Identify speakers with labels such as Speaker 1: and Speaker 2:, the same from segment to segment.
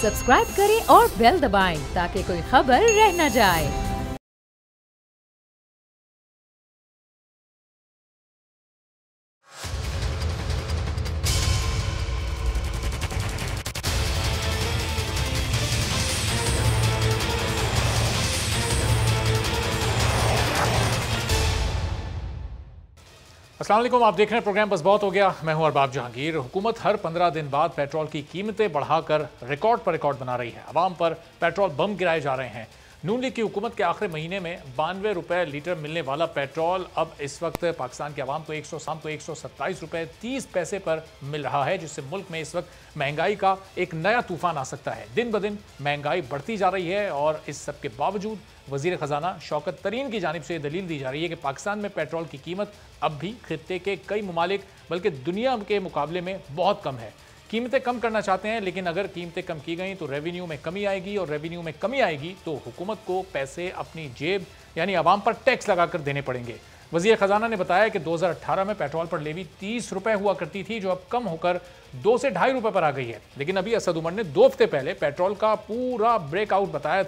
Speaker 1: Subscribe करें और bell दबाएं ताकि कोई खबर रह न जाए।
Speaker 2: अस्सलाम वालेकुम, आप देख रहे हैं प्रोग्राम बस बहुत हो गया। मैं हूं अरबाब जहांगीर। हुकूमत हर 15 दिन बाद पेट्रोल की कीमतें बढ़ाकर रिकॉर्ड पर रिकॉर्ड बना रही है। आवाम पर पेट्रोल बम गिराए जा रहे हैं। नून लीग की हुकूमत के आखिरी महीने में 92 रुपए लीटर मिलने वाला पेट्रोल अब इस वक्त पाकिस्तान के आवाम को 127 रुपए 30 पैसे पर मिल रहा है, जिससे मुल्क में इस वक्त महंगाई का एक नया तूफान आ सकता है। दिन ब दिन महंगाई बढ़ती जा रही है और इस सब के बावजूद वजीर खजाना शौकत तरीन की जानिब से दलील दी जा रही है कि पाकिस्तान में पेट्रोल की कीमत अब भी खित्ते के कई ममालिक बल्कि दुनिया के मुकाबले में बहुत कम है। कीमतें कम करना चाहते हैं, लेकिन अगर कीमतें कम की गई तो रेवेन्यू में कमी आएगी, और रेवेन्यू में कमी आएगी तो हुकूमत को पैसे अपनी जेब यानी आवाम पर टैक्स लगाकर देने पड़ेंगे। वजीर खजाना ने बताया कि 2018 में पेट्रोल पर लेवी 30 रुपए हुआ करती थी, जो अब कम होकर 2 से 2.5 रुपए पर आ गई है। लेकिन अभी असद उमर ने 2 हफ्ते पहले पेट्रोल का पूरा ब्रेकआउट बताया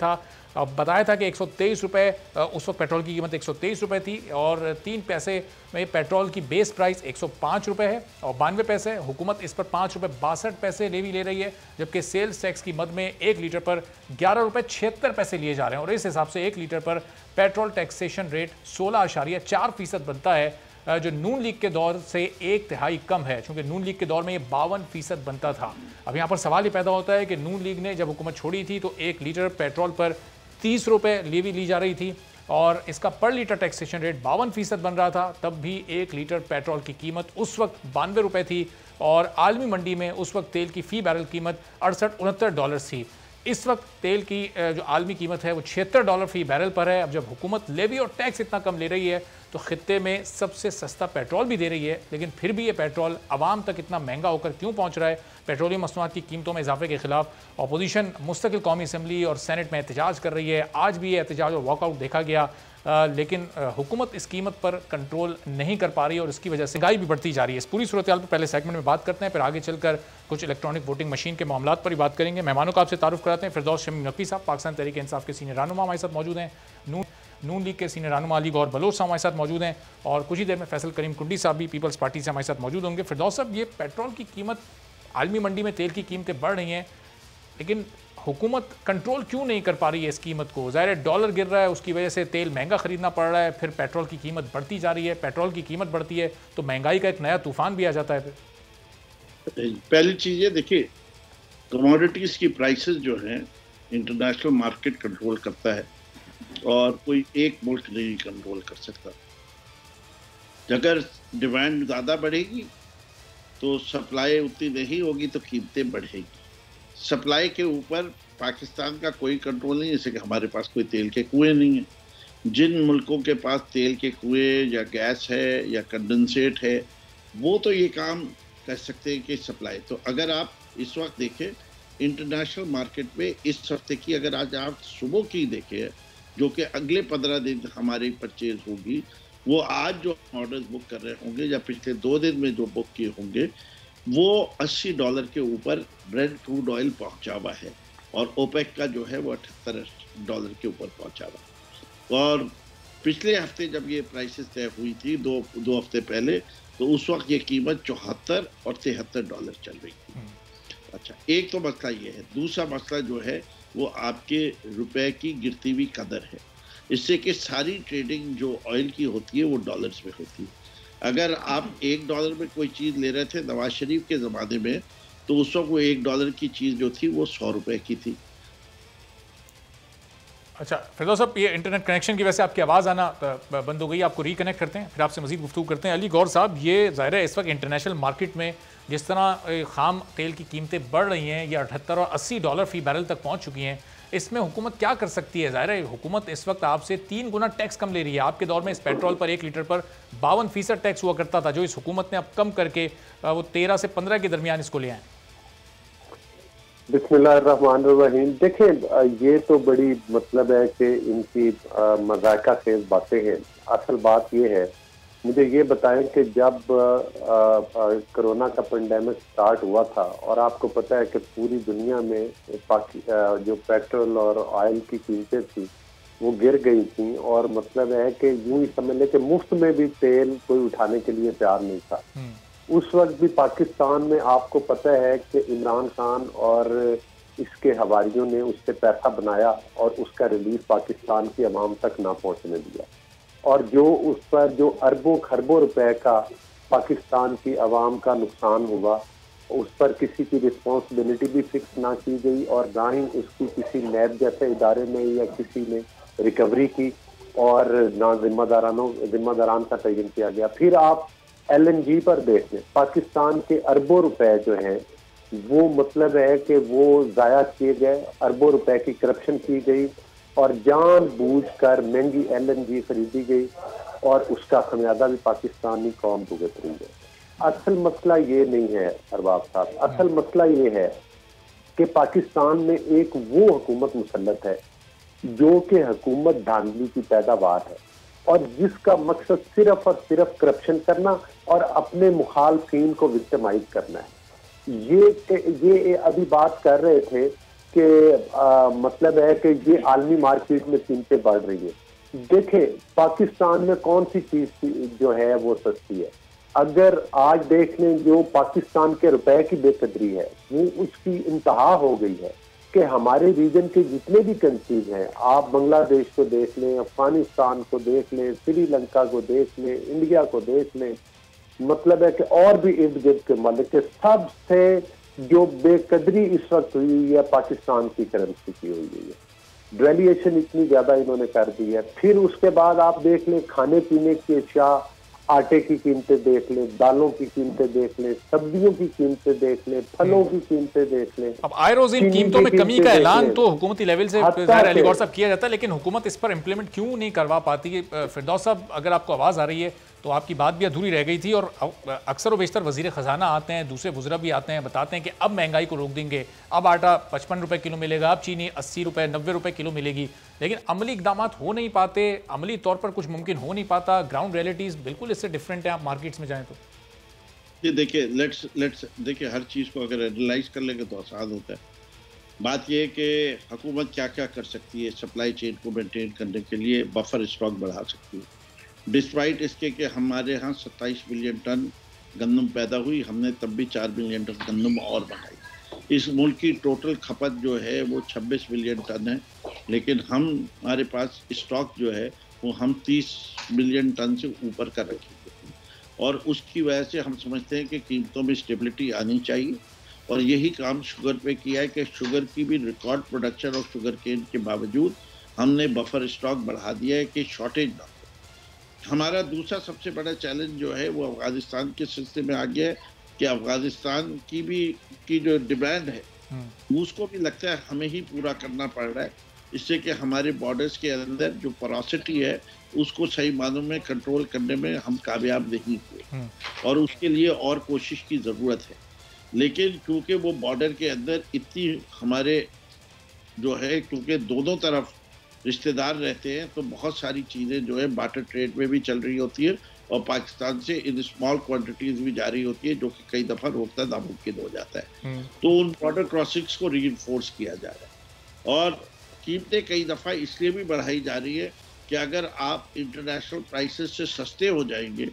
Speaker 2: था कि 123 रुपए, उस वक्त पेट्रोल की कीमत 123 रुपए थी और 3 पैसे में पेट्रोल की बेस प्राइस 105 रुपए है और 92 पैसे। हुकूमत इस पर 5 रुपए 62 पैसे लेवी ले रही है, जबकि सेल्स टैक्स की मद में 1 लीटर पर 11 रुपए 76 पैसे लिए जा रहे हैं और इस हिसाब से 1 लीटर पर पेट्रोल टैक्सेशन रेट 16.4% बनता है, जो नून लीग के दौर से 1/3 कम है, क्योंकि नून लीग के दौर में ये 52% बनता था। अब यहाँ पर सवाल ये पैदा होता है कि नून लीग ने जब हुकूमत छोड़ी थी तो 1 लीटर पेट्रोल पर 30 रुपए लेवी ली जा रही थी और इसका पर लीटर टैक्सेशन रेट 52% बन रहा था। तब भी 1 लीटर पेट्रोल की कीमत उस वक्त 92 रुपए थी और आलमी मंडी में उस वक्त तेल की फी बैरल कीमत $68-69 थी। इस वक्त तेल की जो आलमी कीमत है वो $76 फी बैरल पर है। अब जब हुकूमत लेवी और टैक्स इतना कम ले रही है तो खित्ते में सबसे सस्ता पेट्रोल भी दे रही है, लेकिन फिर भी ये पेट्रोल आवाम तक इतना महंगा होकर क्यों पहुंच रहा है? पेट्रोलियम मसनूआत की कीमतों में इजाफे के खिलाफ अपोजिशन मुस्तकिल कौमी असम्बली और सेनेट में एहतजाज कर रही है। आज भी ये एहतजाज और वॉकआउट देखा गया, लेकिन हुकूमत इस कीमत पर कंट्रोल नहीं कर पा रही और इसकी वजह से महंगाई भी बढ़ती जा रही है। इस पूरी सूरत हाल पर पहले सेगमेंट में बात करते हैं, फिर आगे चलकर कुछ इलेक्ट्रॉनिक वोटिंग मशीन के मामलों पर ही बात करेंगे। मेहमानों का आपसे तारुफ कराते हैं। फिरदौस शमीम नकवी साहब पाकिस्तान तहरीक इंसाफ के सीनियर रहनुमा हमारे साथ मौजूद हैं। नून लीग के सीनियर रहनुमा अली गौहर बलोच साहब हमारे साथ मौजूद हैं और कुछ ही देर में फैसल करीम कुंडी साहब भी पीपल्स पार्टी से हमारे साथ मौजूद होंगे। फिरदौस साहब, ये पेट्रोल की कीमत, आलमी मंडी में तेल की कीमतें बढ़ रही हैं, लेकिन हुकूमत कंट्रोल क्यों नहीं कर पा रही है इस कीमत को? ज़ाहिर है डॉलर गिर रहा है, उसकी वजह से तेल महंगा खरीदना पड़ रहा है, फिर पेट्रोल की कीमत बढ़ती जा रही है। पेट्रोल की कीमत बढ़ती है तो महंगाई का एक नया तूफान भी आ जाता है। फिर
Speaker 3: पहली चीज़ ये देखिए, कमोडिटीज़ की प्राइसेस जो हैं इंटरनेशनल मार्केट कंट्रोल करता है और कोई एक मुल्क नहीं कंट्रोल कर सकता। अगर डिमांड ज़्यादा बढ़ेगी तो सप्लाई उतनी नहीं होगी तो कीमतें बढ़ेगी। सप्लाई के ऊपर पाकिस्तान का कोई कंट्रोल नहीं, जैसे कि हमारे पास कोई तेल के कुएं नहीं है। जिन मुल्कों के पास तेल के कुएं या गैस है या कंडेंसेट है, वो तो ये काम कर सकते हैं कि सप्लाई। तो अगर आप इस वक्त देखें इंटरनेशनल मार्केट में इस हफ्ते की, अगर आज आप सुबह की देखें जो कि अगले 15 दिन हमारी परचेज होगी, वो आज जो ऑर्डर्स बुक कर रहे होंगे या पिछले 2 दिन में जो बुक किए होंगे, वो $80 के ऊपर ब्रेंट क्रूड ऑयल पहुंचा हुआ है और ओपेक का जो है वो $78 के ऊपर पहुंचा हुआ। और पिछले हफ्ते जब ये प्राइसेस तय हुई थी दो हफ्ते पहले, तो उस वक्त ये कीमत $74 और $73 चल रही थी। अच्छा, एक तो मसला ये है। दूसरा मसला जो है वो आपके रुपए की गिरती हुई कदर है, इससे कि सारी ट्रेडिंग जो ऑयल की होती है वो डॉलर्स में होती है। अगर आप $1 में कोई चीज़ ले रहे थे नवाज शरीफ के ज़माने में, तो उस वक्त वो $1 की चीज़ जो थी वो 100 रुपए की थी।
Speaker 2: अच्छा फिरदौस साहब, ये इंटरनेट कनेक्शन की वजह से आपकी आवाज़ आना बंद हो गई, आपको रिकनेक्ट करते हैं, फिर आपसे मज़ीद गुफ्तगू करते हैं। अली गौहर साहब, ये ज़ाहिर है इस वक्त इंटरनेशनल मार्केट में जिस तरह खाम तेल की कीमतें बढ़ रही हैं, ये $78 और $80 फी बैरल तक पहुँच चुकी हैं, इसमें हुकूमत क्या कर सकती है? ज़ाहिर है हुकूमत इस वक्त आपसे 3 गुना टैक्स कम ले रही है। आपके दौर में इस पेट्रोल पर 1 लीटर पर 52% टैक्स हुआ करता था, जो इस हुकूमत ने अब कम करके वो 13 से 15 के दरमियान इसको ले आए।
Speaker 4: बिस्मिल्लाहिर्रहमानिर्रहीम। देखें, ये तो बड़ी मतलब है कि इनकी मजाका खेज बातें हैं। असल बात ये है मुझे ये बताएं कि जब कोरोना का पेंडेमिक स्टार्ट हुआ था और आपको पता है कि पूरी दुनिया में जो पेट्रोल और ऑयल की कीमतें थी वो गिर गई थी, और मतलब है कि यूं ही समझ लें कि मुफ्त में भी तेल कोई उठाने के लिए तैयार नहीं था। उस वक्त भी पाकिस्तान में आपको पता है कि इमरान खान और इसके हवारियों ने उससे पैसा बनाया और उसका रिलीफ पाकिस्तान की अवाम तक ना पहुंचने दिया, और जो उस पर जो अरबों खरबों रुपए का पाकिस्तान की अवाम का नुकसान हुआ, उस पर किसी की रिस्पॉन्सिबिलिटी भी फिक्स ना की गई, और ना ही उसकी किसी नैब जैसे इदारे में या किसी ने रिकवरी की, और ना जिम्मेदारान का तयन किया गया। फिर आप LNG पर देख लें, पाकिस्तान के अरबों रुपए जो हैं वो मतलब है कि वो जाया किए गए, अरबों रुपए की करप्शन की गई और जानबूझकर महंगी LNG खरीदी गई, और उसका खमियाजा भी पाकिस्तानी कौम भुगत रही है। असल मसला ये नहीं है अरबाब साहब, असल मसला ये है कि पाकिस्तान में एक वो हुकूमत मुसल्लत है जो कि हुकूमत धांधली की पैदावार है, और जिसका मकसद सिर्फ और सिर्फ करप्शन करना और अपने मुखालफिन को विक्टिमाइज करना है। ये अभी बात कर रहे थे कि मतलब है कि ये आलमी मार्केट में कीमतें बढ़ रही है। देखें पाकिस्तान में कौन सी चीज जो है वो सस्ती है। अगर आज देख लें जो पाकिस्तान के रुपए की बेकदरी है वो उसकी इंतहा हो गई है कि हमारे रीजन के जितने भी कंट्रीज हैं, आप बांग्लादेश को देख लें, अफगानिस्तान को देख लें, श्रीलंका को देख लें, इंडिया को देख लें, मतलब है कि और भी इर्द गिर्द के मुल्क के सबसे जो बेकदरी इस वक्त हुई है पाकिस्तान की करेंसी की हुई है। वैल्यूएशन इतनी ज्यादा इन्होंने कर दी है। फिर उसके बाद आप देख लें खाने पीने की अशिया, आटे की कीमतें देख लें, दालों की कीमतें देख लें, सब्जियों की कीमतें देख लें, फलों की कीमतें देख लें।
Speaker 2: अब आए रोज इन कीमतों में कमी का ऐलान तो हुकूमती लेवल से अली गौर साहब किया जाता है, लेकिन हुकूमत इस पर इंप्लीमेंट क्यों नहीं करवा पाती? फिरदौस साहब, अगर आपको आवाज़ आ रही है तो आपकी बात भी अधूरी रह गई थी, और अक्सर व बेशतर वजीर ख़जाना आते हैं, दूसरे वज़रा भी आते हैं, बताते हैं कि अब महंगाई को रोक देंगे, अब आटा 55 रुपये किलो मिलेगा, अब चीनी 80 रुपये 90 रुपये किलो मिलेगी, लेकिन अमली इकदाम हो नहीं पाते, अमली तौर पर कुछ मुमकिन हो नहीं पाता। ग्राउंड रियलिटीज़ बिल्कुल इससे डिफरेंट है। आप मार्केट्स में जाएँ तो
Speaker 3: ये देखिए, लेट्स देखिए, हर चीज़ को अगर एनालाइज कर लेंगे तो आसान होता है। बात यह है कि हुकूमत क्या क्या कर सकती है सप्लाई चेन को मेंटेन करने के लिए। बफर स्टॉक बढ़ा सकती है, डिस्पाइट इसके कि हमारे यहाँ 27 मिलियन टन गंदम पैदा हुई, हमने तब भी 4 मिलियन टन गंदम और बढ़ाई। इस मुल्क की टोटल खपत जो है वो 26 मिलियन टन है, लेकिन हमारे पास स्टॉक जो है वो हम 30 मिलियन टन से ऊपर कर रखेंगे, और उसकी वजह से हम समझते हैं कि कीमतों में स्टेबिलिटी आनी चाहिए। और यही काम शुगर पे किया है कि शुगर की भी रिकॉर्ड प्रोडक्शन और शुगर केन के बावजूद हमने बफर स्टॉक बढ़ा दिया है कि शॉर्टेज ना हो। हमारा दूसरा सबसे बड़ा चैलेंज जो है वो अफगानिस्तान के सिलसिले में आ गया है कि अफगानिस्तान की जो डिमांड है उसको भी लगता है हमें ही पूरा करना पड़ रहा है, इससे कि हमारे बॉर्डर्स के अंदर जो पोरोसिटी है उसको सही मानों में कंट्रोल करने में हम कामयाब नहीं हुए, और उसके लिए और कोशिश की ज़रूरत है। लेकिन क्योंकि वो बॉर्डर के अंदर इतनी हमारे जो है, क्योंकि दोनों तरफ रिश्तेदार रहते हैं, तो बहुत सारी चीज़ें जो है बार्टर ट्रेड में भी चल रही होती है, और पाकिस्तान से इन स्मॉल क्वांटिटीज़ भी जा रही होती है, जो कि कई दफ़ा रोकना नामुमकिन हो जाता है। तो उन बॉर्डर क्रॉसिंग्स को रीइंफोर्स किया जा रहा है, और कीमतें कई दफ़ा इसलिए भी बढ़ाई जा रही है कि अगर आप इंटरनेशनल प्राइसेस से सस्ते हो जाएंगे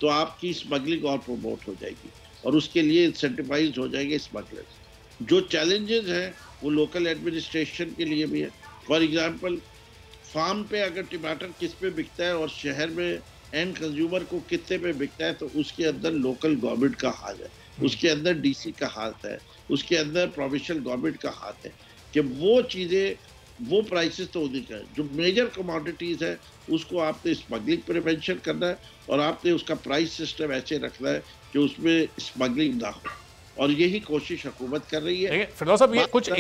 Speaker 3: तो आपकी स्मगलिंग और प्रमोट हो जाएगी, और उसके लिए इंसेंटिवाइज हो जाएंगे स्मगलर्स। जो चैलेंजेस हैं वो लोकल एडमिनिस्ट्रेशन के लिए भी है। फॉर एग्जांपल, फार्म पे अगर टमाटर किस पे बिकता है और शहर में एंड कंज्यूमर को कितने पे बिकता है, तो उसके अंदर लोकल गवर्नमेंट का हाथ है, उसके अंदर डीसी का हाथ है, उसके अंदर प्रोविंशियल गवर्नमेंट का हाथ है कि वो चीज़ें, वो प्राइसेस तो होनी चाहिए। जो मेजर कमोडिटीज़ है उसको आपने स्मगलिंग प्रिवेंशन करना है, और आपने उसका प्राइस सिस्टम ऐसे रखना है कि उसमें स्मगलिंग ना हो, और यही कोशिश हुकूमत कर रही है।
Speaker 2: फिरदौस साहब, ये कुछ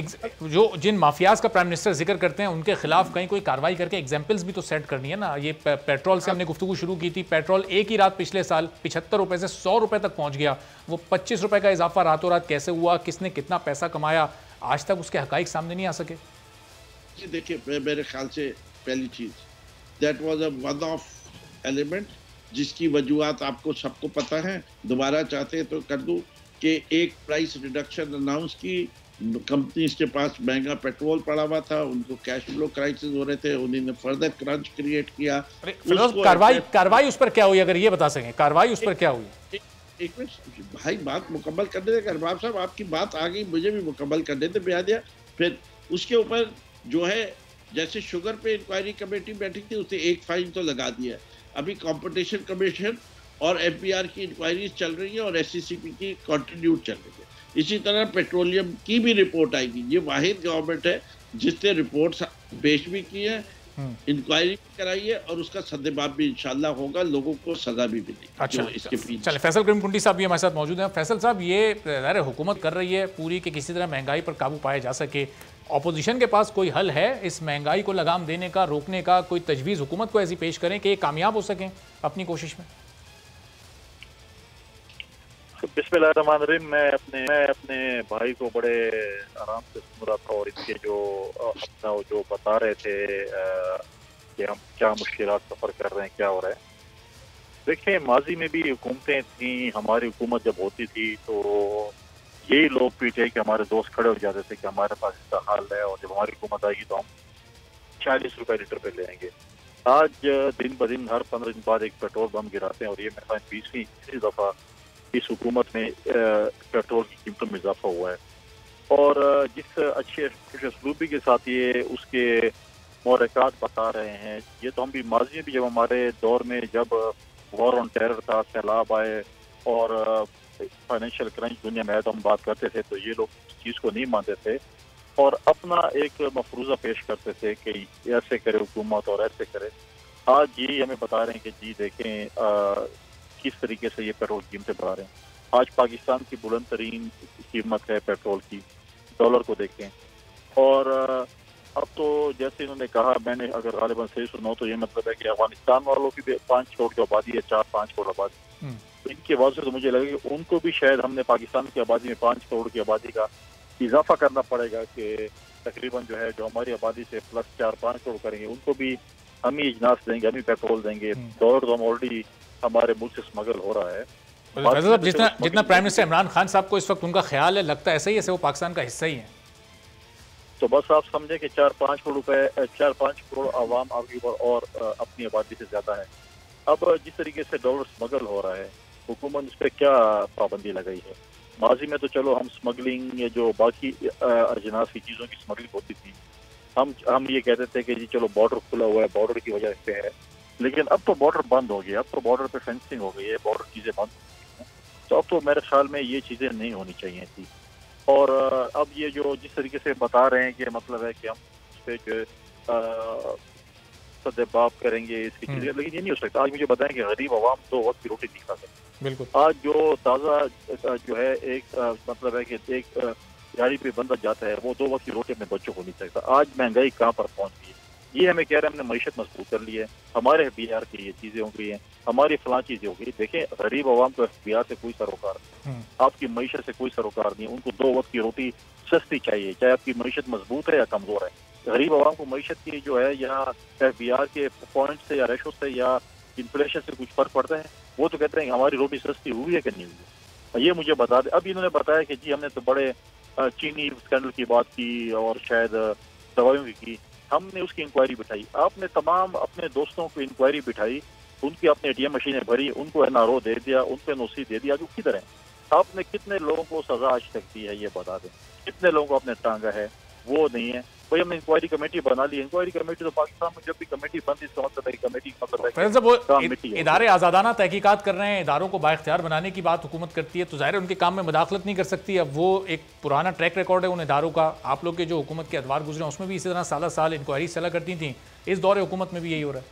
Speaker 2: जो जिन माफियाज का प्राइम मिनिस्टर जिक्र करते हैं उनके खिलाफ कहीं कोई कार्रवाई करके एग्जाम्पल्स भी तो सेट करनी है ना। ये पेट्रोल से हमने गुफ्तगू शुरू की थी, पेट्रोल एक ही रात पिछले साल 75 रुपए से 100 रुपए तक पहुंच गया। वो 25 रुपए का इजाफा रातों रात कैसे हुआ, किसने कितना पैसा कमाया, आज तक उसके हकाइक सामने नहीं आ सके।
Speaker 3: देखिए, मेरे ख्याल से पहली चीज that was a one of element, जिसकी वजूहत आपको सबको पता है, दोबारा चाहते हैं तो कर दूं कि एक प्राइस रिडक्शन अनाउंस की, कंपनीज के पास महंगा पेट्रोल पड़ा हुआ था, उनको कैश फ्लो क्राइसिस हो रहे थे, उन्होंने फर्दर क्रंच क्रिएट किया।
Speaker 2: कार्रवाई उस पर क्या हुई, अगर ये बता सकें कार्रवाई उस पर क्या हुई?
Speaker 3: एक मिनट भाई, बात मुकम्मल करने दे अरबाब साहब, आपकी बात आ गई, मुझे भी मुकम्मल करने दे बियादिया। फिर उसके ऊपर जो है, जैसे शुगर पे इंक्वायरी कमेटी बैठी थी, उसने एक फाइन तो लगा दिया। अभी कंपटीशन कमीशन और एफबीआर की इंक्वायरीज चल रही है और एससीसीपी की कंटिन्यू चल रही है। इसी तरह पेट्रोलियम की भी रिपोर्ट आएगी। ये वाहिद गवर्नमेंट है जिसने रिपोर्ट पेश भी की है, इंक्वायरी भी कराई है और उसका सद्देबाब भी इंशाल्लाह होगा, लोगों को सजा भी मिलेगी।
Speaker 2: अच्छा,
Speaker 3: इसके पीछे
Speaker 2: चले फैसल करीम कुंडी साहब भी हमारे साथ मौजूद हैं। फैसल साहब, ये ज़ाहिर हुकूमत कर रही है पूरी कि किसी तरह महंगाई पर काबू पाया जा सके, ऑपोजिशन के पास कोई हल है इस महंगाई को लगाम देने का, रोकने का? कोई तजवीज़ हुकूमत को ऐसी पेश करें कि ये कामयाब हो सकें अपनी कोशिश में?
Speaker 5: बिस्मिल्लाहिर्रहमानिर्रहीम। मैं अपने भाई को बड़े आराम से सुन रहा था और इनके जो अपना जो बता रहे थे कि हम क्या मुश्किलात सफ़र कर रहे हैं, क्या हो रहा है। देखिए, माजी में भी हुकूमतें थी, हमारी हुकूमत जब होती थी तो यही लोग पीछे कि हमारे दोस्त खड़े हो जाते थे कि हमारे पास इसका हाल है और जब हमारी हुकूमत आएगी तो हम 40 रुपए लीटर पे लेंगे। आज दिन ब दिन हर 15 दिन बाद एक पेट्रोल बम गिराते हैं और ये मेरे 20वीं दफ़ा इस हुकूमत में पेट्रोल की कीमतों में इजाफा हुआ है। और जिस अच्छे खुशअस्लूबी के साथ ये उसके मोरक़ात बता रहे हैं, ये तो हम भी माजी में भी जब हमारे दौर में जब वॉर ऑन टेरर था, सैलाब आए और फाइनेंशियल क्रंच दुनिया में आया तो हम बात करते थे, तो ये लोग इस चीज़ को नहीं मानते थे और अपना एक मफरूज़ा पेश करते थे कि ऐसे करे हुकूमत और ऐसे करे। आज ये हमें बता रहे हैं कि जी देखें किस तरीके से ये पेट्रोल कीमतें बढ़ा रहे हैं। आज पाकिस्तान की बुलंद तरीन कीमत है पेट्रोल की, डॉलर को देखें। और अब तो जैसे इन्होंने कहा, मैंने अगर गालिबन सही सुना तो ये मतलब है कि अफगानिस्तान वालों की 5 करोड़ की आबादी है, 4-5 करोड़ आबादी, तो इनकी वजह से तो मुझे लगे कि उनको भी शायद हमने पाकिस्तान की आबादी में 5 करोड़ की आबादी का इजाफा करना पड़ेगा कि तकरीबन जो है जो हमारी आबादी से प्लस 4-5 करोड़ करेंगे, उनको भी हम ही इजनास देंगे, हम ही पेट्रोल देंगे। डॉलर तो हम ऑलरेडी हमारे मुल्क से स्मगल हो रहा है।
Speaker 2: जितना प्राइम मिनिस्टर इमरान खान साहब को इस वक्त उनका ख्याल है, लगता है ऐसा ही है, वो पाकिस्तान का हिस्सा ही है।
Speaker 5: तो बस आप समझे कि 4-5 करोड़ रुपए, 4-5 करोड़ आवाम आपके ऊपर और अपनी आबादी से ज्यादा है। अब जिस तरीके से डॉलर स्मगल हो रहा है, हुकूमत इस पर क्या पाबंदी लगाई है? माजी में तो चलो हम स्मगलिंग या जो बाकी अजनास की चीज़ों की स्मगलिंग होती थी, हम ये कहते थे कि जी चलो बॉर्डर खुला हुआ है, बॉर्डर की वजह से है, लेकिन अब तो बॉर्डर बंद हो गया, अब तो बॉर्डर पे फेंसिंग हो गई है, बॉर्डर चीज़ें बंद हो गई हैं, तो अब तो मेरे ख्याल में ये चीज़ें नहीं होनी चाहिए थी। और अब ये जो जिस तरीके से बता रहे हैं कि मतलब है कि हम उस पर जो सद्देबाब करेंगे इसकी चीज़ें, लेकिन ये नहीं हो सकता। आज मुझे बताएं कि गरीब आवाम 2 वक्त की रोटी नहीं खा सकती।
Speaker 2: बिल्कुल।
Speaker 5: आज जो ताज़ा जो है एक मतलब है कि एक गाड़ी पे बंदा जाता है, वो 2 वक्त की रोटी अपने बच्चों को नहीं सकता। आज महंगाई कहाँ पर पहुँच गई है, ये हमें कह रहे हैं हमने मईशत मजबूत कर ली है, हमारे एफबीआर की ये चीज़ें हो गई हैं, हमारी फलां चीज़ें हो गई। देखें, गरीब आवाम को एफबीआर से कोई सरोकार नहीं, आपकी मईशत से कोई सरोकार नहीं। उनको 2 वक्त की रोटी सस्ती चाहिए, चाहे आपकी मईशत मजबूत है या कमज़ोर है। गरीब आवाम को मईशत की जो है या एफबीआर के पॉइंट से या रेशो से या इन्फ्लेशन से कुछ फर्क पड़ता है? वो तो कहते हैं हमारी रोटी सस्ती हुई है कि नहीं हुई है, ये मुझे बता दें। अब इन्होंने बताया कि जी हमने तो बड़े चीनी स्कैंडल की बात की और शायद दवाइयों की, हमने उसकी इंक्वायरी बिठाई। आपने तमाम अपने दोस्तों को इंक्वायरी बिठाई, उनकी अपने एटीएम मशीनें भरी, उनको एनआरओ दे दिया, उनको एनओसी दे दिया, जो किधर है? आपने कितने लोगों को सजा आज तक दी है, ये बता दें। कितने लोगों को आपने टांगा है, वो नहीं है। भाई हमने इंक्वायरी कमेटी बना ली, इंक्वायरी कमेटी तो पाकिस्तान में जब भी कमेटी बनती है इसका मतलब है कमेटी मतलब
Speaker 2: इदारे आज़ादाना तहकीकात कर रहे हैं, इदारों को बाइख्तियार बनाने की बात हुकूमत करती है, तो ज़ाहिर है उनके काम में मुदाखलत नहीं कर सकती। अब वो एक पुराना ट्रैक रिकॉर्ड है उन इदारों का। आप लोग के जो हुकूमत के अदवार गुजरे उसमें भी इसी तरह साल इंक्वायरी चला करती थी, इस दौरे हुकूमत में भी यही हो रहा है।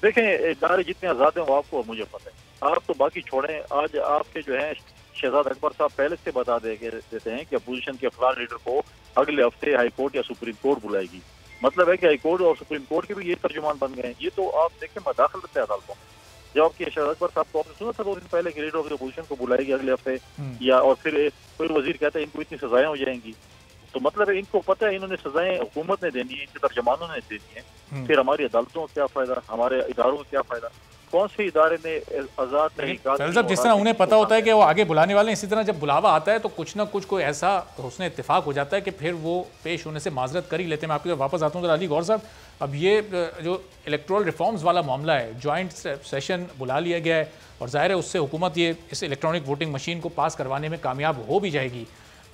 Speaker 5: देखें, इदारे जितने आज़ाद हैं वो आपको मुझे पता है, आप तो बाकी छोड़ें। आज आपके जो है शहजाद अकबर साहब पहले से बता देते हैं कि अपोजिशन के फलां लीडर को अगले हफ्ते हाई कोर्ट या सुप्रीम कोर्ट बुलाएगी। मतलब है कि हाई कोर्ट और सुप्रीम कोर्ट के भी ये तर्जुमान बन गए हैं। ये तो आप देखें मदाखलत है अदालतों में। जब आपके शहजाद अकबर साहब को आपने सुना था 2 दिन पहले कि लीडर ऑफ अपोजिशन को बुलाएगी अगले हफ्ते, या और फिर कोई वजीर कहता है इनको इतनी सजाएं हो जाएंगी, तो मतलब है इनको पता है इन्होंने सजाएं हुकूमत ने देनी है, इनके तर्जमानों ने देनी है। फिर हमारी अदालतों को क्या फायदा, हमारे इदारों को क्या फायदा? कौन से इदारे ने आज़ाद तहकीकात
Speaker 2: फैसल साहब, जिस तरह उन्हें पता होता है कि वो आगे बुलाने वाले हैं, इसी तरह जब बुलावा आता है तो कुछ ना कुछ कोई ऐसा उसने इत्तेफाक हो जाता है कि फिर वो पेश होने से माजरत कर ही लेते हैं। मैं आपकी तरफ वापस आता हूँ। तो अली गौर साहब, अब ये जो इलेक्टोरल रिफॉर्म्स वाला मामला है, जॉइंट सेशन बुला लिया गया है और जाहिर है उससे हुकूमत ये इस इलेक्ट्रॉनिक वोटिंग मशीन को पास करवाने में कामयाब हो भी जाएगी।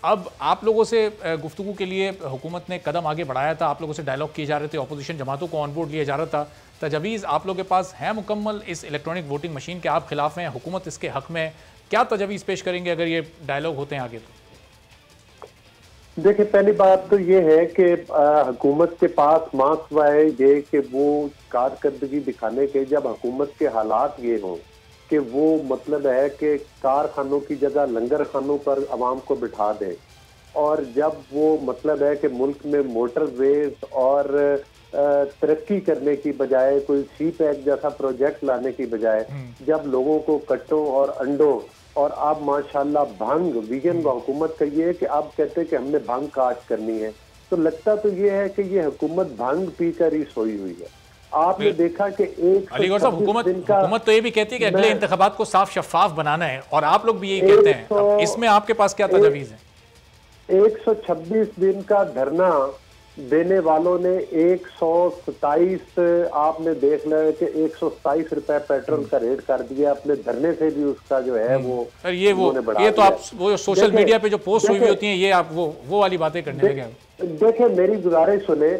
Speaker 2: अब आप लोगों से गुफ्तगू के लिए हुकूमत ने कदम आगे बढ़ाया था, आप लोगों से डायलॉग किए जा रहे थे, अपोजिशन जमातों को ऑन बोर्ड लिया जा रहा था, तजवीज़ आप लोगों के पास है मुकम्मल इस इलेक्ट्रॉनिक वोटिंग मशीन के? आप खिलाफ हैं, हुकूमत इसके हक में, क्या तजवीज़ पेश करेंगे अगर ये डायलॉग होते हैं आगे? तो
Speaker 4: देखिए, पहली बात तो ये है कि हुकूमत के पास मास्वा है ये कि वो कारकर्दगी दिखाने के, जब हुकूमत के हालात ये हों कि वो मतलब है कि कारखानों की जगह लंगर खानों पर आवाम को बिठा दें, और जब वो मतलब है कि मुल्क में मोटरवेज और तरक्की करने की बजाय कोई सी पैक जैसा प्रोजेक्ट लाने की बजाय जब लोगों को कट्टों और अंडों और अब माशाल्लाह भंग विजन हुकूमत का ये है कि अब कहते हैं कि हमने भंग काट करनी है, तो लगता तो ये है कि ये हुकूमत भंग पीकर ही सोई हुई है। आपने देखा कि
Speaker 2: अली गौर साहब, हुकूमत तो ये भी कहती है कि अगले इंतखाबात को साफ शफाफ बनाना है और आप लोग भी यही कहते हैं। अब इसमें आपके पास क्या तजवीज़ है?
Speaker 4: 126 दिन का धरना देने वालों ने 127, आपने देख लिया कि 127 रुपए पेट्रोल का रेट कर दिया, अपने धरने से भी उसका जो है वो
Speaker 2: ये तो आप वो सोशल मीडिया पे जो पोस्ट हुई होती हैं, ये आप वो वाली बातें करने लगे।
Speaker 4: देखें, मेरी गुजारिश सुने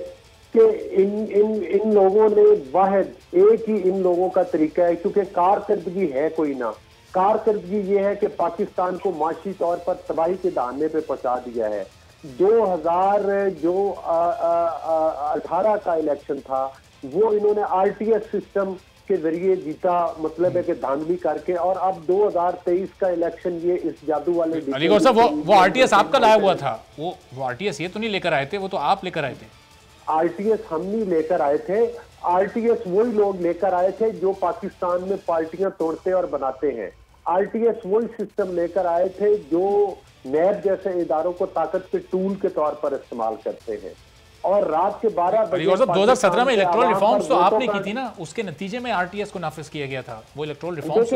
Speaker 4: कि इन लोगों ने वाहिद एक ही इन लोगों का तरीका है, क्योंकि कारकर्दगी है कोई ना। कारकर्दगी ये है कि पाकिस्तान को माशी तौर पर तबाही के दाने पे पहुंचा दिया है। 2018 का इलेक्शन था, वो इन्होंने आरटीएस सिस्टम के जरिए जीता, मतलब है कि धांधली करके, और अब 2023 का इलेक्शन ये इस जादू वाले
Speaker 2: अली गौर साहब, वो आरटीएस आपका लाया हुआ था, वो आरटीएस ये तो नहीं लेकर आए थे, वो तो आप लेकर आए थे।
Speaker 4: आरटीएस हम नहीं लेकर आए थे, आरटीएस वही लोग लेकर आए थे जो पाकिस्तान में पार्टियां तोड़ते और बनाते हैं। आरटीएस वही सिस्टम लेकर आए थे जो नैब जैसे इदारों को ताकत के टूल के तौर पर इस्तेमाल करते हैं। और रात के 12 बजे
Speaker 2: 2017 में इलेक्टोरल रिफॉर्म्स तो आपने की थी ना, उसके नतीजे में आरटीएस को नाफिज किया गया था। वो इलेक्टोरल रिफॉर्म्स,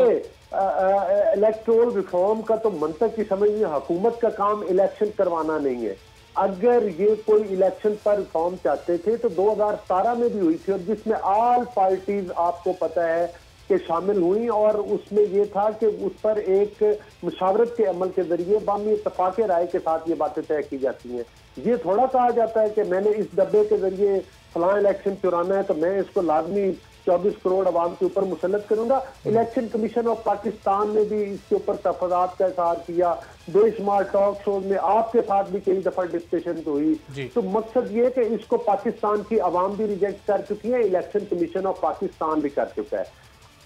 Speaker 4: इलेक्टोरल रिफॉर्म का तो मंतक की समझ में, हुकूमत का काम इलेक्शन करवाना नहीं है। अगर ये कोई इलेक्शन पर रिफॉर्म चाहते थे तो 2017 में भी हुई थी, और जिसमें ऑल पार्टीज आपको पता है कि शामिल हुई, और उसमें ये था कि उस पर एक मुशावरत के अमल के जरिए बामी इत्तफाक राय के साथ ये बातें तय की जाती हैं। ये थोड़ा कहा जाता है कि मैंने इस डब्बे के जरिए फलां इलेक्शन चुराना है तो मैं इसको लाजमी 24 करोड़ आवाम के ऊपर मुसल्लत करूंगा। इलेक्शन कमीशन ऑफ पाकिस्तान ने भी इसके ऊपर तफादात का इजहार किया, बेशुमार टॉक शोज में आपके साथ भी कई दफा डिस्कशन हुई। तो मकसद ये कि इसको पाकिस्तान की आवाम भी रिजेक्ट कर चुकी है, इलेक्शन कमीशन ऑफ पाकिस्तान भी कर चुका है।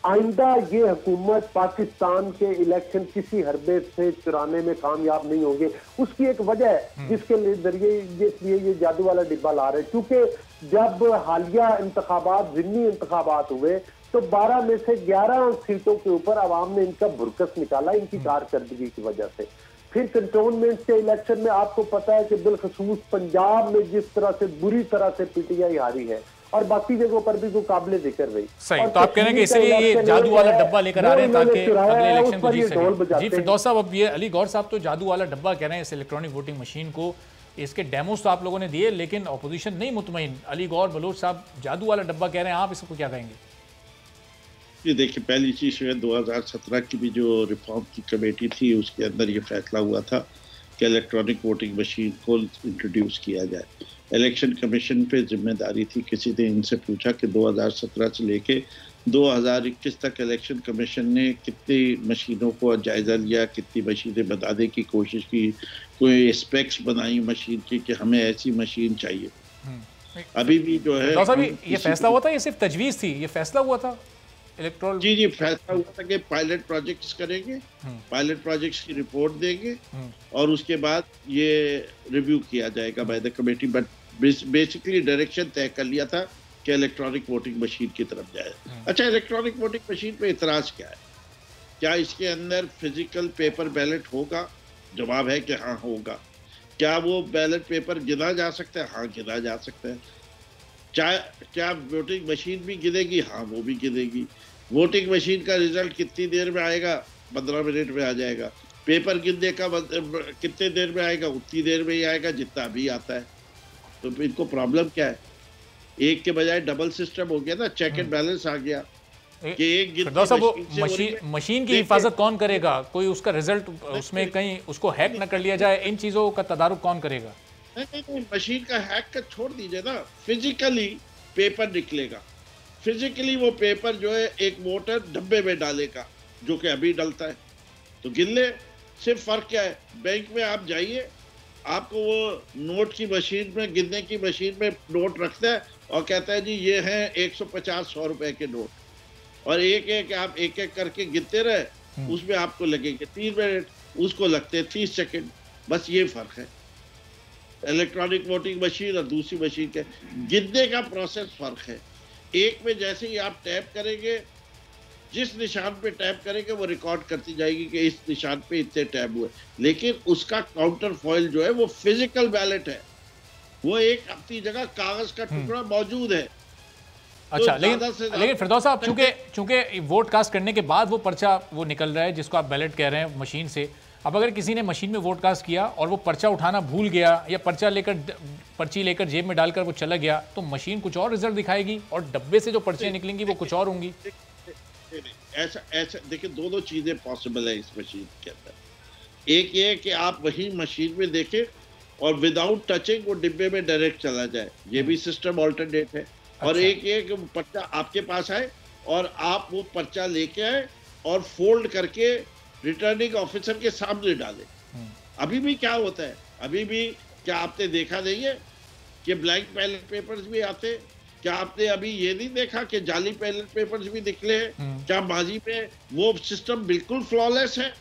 Speaker 4: आइंदा ये हुकूमत पाकिस्तान के इलेक्शन किसी हरबे से चुराने में कामयाब नहीं होंगे। उसकी एक वजह है जिसके जरिए ये जादू वाला डिब्बा ला रहे हैं, क्योंकि जब हालिया इंतखाबात, ज़िमनी इंतखाबात हुए तो 12 में से 11 सीटों के ऊपर अवाम ने इनका भुरकस निकाला, इनकी कारकर्दगी की वजह से। फिर कंटोनमेंट के इलेक्शन में आपको पता है कि बिलखसूस पंजाब में जिस तरह से बुरी तरह से पीटीआई हारी है, और बाकी जगहों पर भी कोई काबिल जिक्र रही।
Speaker 2: सही, तो आप कह रहे हैं कि इसलिए ये जादू वाला डब्बा लेकर आ रहे हैं ताकि अगले इलेक्शन को जीत सकें। जी फिरदौस साहब, अब ये अली गौर साहब तो जादू वाला डब्बा कह रहे हैं इस इलेक्ट्रॉनिक वोटिंग मशीन को, इसके डेमोस तो आप लोगों ने दिए लेकिन अपोजिशन नहीं मुतमईन। अली गौर बलोच साहब जादू वाला डब्बा कह रहे हैं, आप इसको क्या कहेंगे?
Speaker 3: ये देखिए, पहली चीज जो है 2017 की भी जो रिफॉर्म की कमेटी थी उसके अंदर ये फैसला हुआ था कि इलेक्ट्रॉनिक वोटिंग मशीन को इंट्रोड्यूस किया जाए। इलेक्शन कमीशन पे जिम्मेदारी थी, किसी ने इनसे पूछा कि 2017 से लेके 2021 तक इलेक्शन कमीशन ने कितनी मशीनों को जायजा लिया, कितनी मशीनें बनाने की कोशिश की, कोई स्पेक्स बनाई मशीन की कि हमें ऐसी मशीन चाहिए। अभी भी जो है
Speaker 2: ये फैसला हुआ था, ये सिर्फ तजवीज़ थी, ये फैसला हुआ था इलेक्ट्रोल?
Speaker 3: जी फैसला हुआ था कि पायलट प्रोजेक्ट्स करेंगे, पायलट प्रोजेक्ट्स की रिपोर्ट देंगे और उसके बाद ये रिव्यू किया जाएगा by the committee. But basically direction तय कर लिया था कि इलेक्ट्रॉनिक वोटिंग मशीन की तरफ जाए। अच्छा, इलेक्ट्रॉनिक वोटिंग मशीन पे इतराज क्या है? क्या इसके अंदर फिजिकल पेपर बैलेट होगा? जवाब है कि हाँ होगा। क्या वो बैलेट पेपर गिना जा सकता है? हाँ गिना जा सकता है। क्या वोटिंग मशीन भी गिनेगी? हाँ वो भी गिनेगी। वोटिंग मशीन का रिजल्ट कितनी देर में आएगा? 15 मिनट में आ जाएगा। पेपर गिनने का कितने देर में आएगा? उतनी देर में ही आएगा जितना अभी आता है। तो इनको प्रॉब्लम क्या है? एक के बजाय डबल सिस्टम हो गया ना, चेक एंड बैलेंस आ गया कि एक
Speaker 2: मशीन की हिफाजत कौन करेगा? कोई उसका रिजल्ट उसमें कहीं उसको हैक न कर लिया जाए, इन चीजों का तदारुक कौन करेगा?
Speaker 3: नहीं, मशीन का हैक का छोड़ दीजिए ना, फिजिकली पेपर निकलेगा। फिजिकली वो पेपर जो है एक मोटर डब्बे में डालेगा, जो कि अभी डलता है, तो गिन ले। सिर्फ फर्क क्या है, बैंक में आप जाइए, आपको वो नोट की मशीन में, गिनने की मशीन में नोट रखता है और कहता है जी ये हैं 150-100 रुपए के नोट, और एक एक आप एक एक करके गिनते रहे, उसमें आपको लगेंगे 3 मिनट, उसको लगते हैं 30 सेकंड। बस ये फर्क है इलेक्ट्रॉनिक वोटिंग मशीन और दूसरी मशीन के गिनने का प्रोसेस फर्क है। एक में जैसे ही आप टैप करेंगे, जिस निशान पे टैप करेंगे वो रिकॉर्ड करती जाएगी कि इस निशान पे इतने टैप हुए, लेकिन उसका काउंटर फॉइल जो है वो फिजिकल बैलेट है, वो एक अपनी जगह कागज का टुकड़ा मौजूद है।
Speaker 2: अच्छा, लेकिन फिरदौस साहब, चूंकि वोट कास्ट करने के बाद वो पर्चा वो निकल रहा है जिसको आप बैलेट कह रहे हैं मशीन से, अब अगर किसी ने मशीन में वोट कास्ट किया और वो पर्चा उठाना भूल गया या पर्ची लेकर जेब में डालकर वो चला गया, तो मशीन कुछ और रिजल्ट दिखाएगी और डब्बे से जो पर्चियां निकलेंगी वो कुछ और होंगी।
Speaker 3: ऐसा देखिए, दोनों चीजें पॉसिबल है इस मशीन के अंदर। एक ये कि आप वही मशीन में देखें और विदाउट टचिंग वो डिब्बे में डायरेक्ट चला जाए, ये भी सिस्टम ऑल्टरनेट है। और एक ये कि पर्चा आपके पास आए और आप वो पर्चा लेके आए और फोल्ड करके रिटर्निंग ऑफिसर के सामने डाले। अभी भी क्या होता है, अभी भी क्या आपने देखा नहीं है कि ब्लैंक बैलेट पेपर्स भी आते? क्या आपने अभी ये नहीं देखा कि जाली बैलेट पेपर्स भी निकले हैं? क्या माजी में वो सिस्टम बिल्कुल फ्लॉलेस है?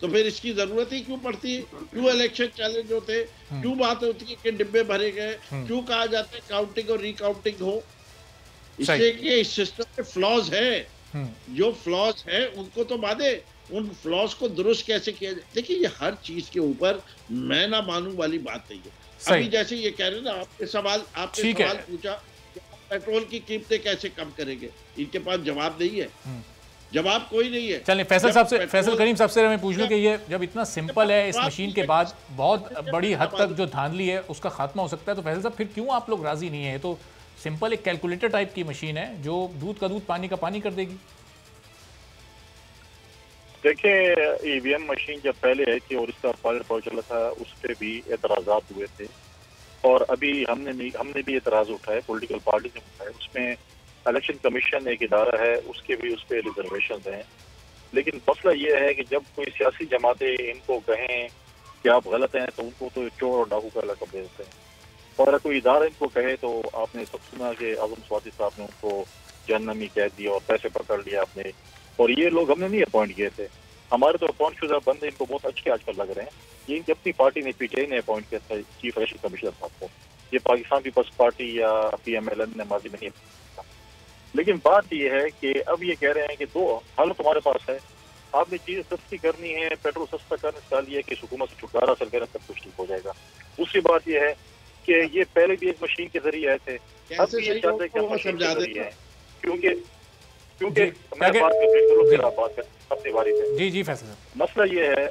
Speaker 3: तो फिर इसकी जरूरत ही क्यों पड़ती है? क्यों इलेक्शन चैलेंज होते हैं? क्यों बात होती है कि डिब्बे भरे गए? क्यों कहा जाता है काउंटिंग और रिकाउंटिंग हो? इसलिए कि इस सिस्टम में फ्लॉज है। जो फ्लॉज है उनको तो माने, उन फ्लॉज को दुरुस्त कैसे किया जाए। देखिए, ये हर चीज के ऊपर मैं ना मानूं वाली बात नहीं है। अभी जैसे ये कह रहे हैं ना, आपने सवाल पूछा पेट्रोल की कीमतें कैसे कम करेंगे, इनके पास जवाब नहीं है, जवाब कोई नहीं है।
Speaker 2: चलिए फैसल करीम साहब से मैं पूछ लूं कि ये जब इतना सिंपल है, इस मशीन के बाद बहुत बड़ी हद तक जो धांधली है उसका खात्मा हो सकता है, तो फैसल साहब फिर क्यों आप लोग राजी नहीं है? तो सिंपल एक कैलकुलेटर टाइप की मशीन है जो दूध का दूध पानी का पानी कर देगी।
Speaker 5: देखिए, ईवीएम मशीन जब पहले आई थी और इसका पायलट प्रोजेक्ट चला था, उस पर भी एतराजात हुए थे और अभी हमने भी एतराज उठाए, पॉलिटिकल पार्टी ने उठाए। उसमें इलेक्शन कमीशन एक इदारा है, उसके भी उस पर रिजर्वेशन हैं। लेकिन मसला ये है कि जब कोई सियासी जमातें इनको कहें कि आप गलत हैं, तो उनको तो चोर और डाकू का लक़ब देते हैं, और अगर कोई इदारा इनको कहे तो आपने सब सुना कि आज़म स्वाति साहब ने उनको जहन्नमी कह दिया और पैसे पकड़ लिया आपने। और ये लोग हमने नहीं अपॉइंट किए थे, हमारे तो अपॉइंट शुदा बंदे इनको बहुत अच्छे आजकल लग रहे हैं। ये इनकी अपनी पार्टी ने, पीटीआई ने अपॉइंट किया था चीफ इलेक्शन कमिश्नर साहब को, ये पाकिस्तान पीपल्स पार्टी या PMLN ने माजी में नहीं। लेकिन बात ये है कि अब ये कह रहे हैं कि दो हल तुम्हारे पास है, आपने चीजें सस्ती करनी है, पेट्रोल सस्ता करने से लिए कि हुकूमत से छुटकारा हासिल करें, सब कुछ ठीक हो जाएगा। दूसरी बात यह है कि ये पहले भी एक मशीन के जरिए आए थे, अब भी ये चाहते हैं कि मशीन के जरिए आए, क्योंकि मैं बात कर अपनी बारी से।
Speaker 2: जी फैसला,
Speaker 5: मसला ये है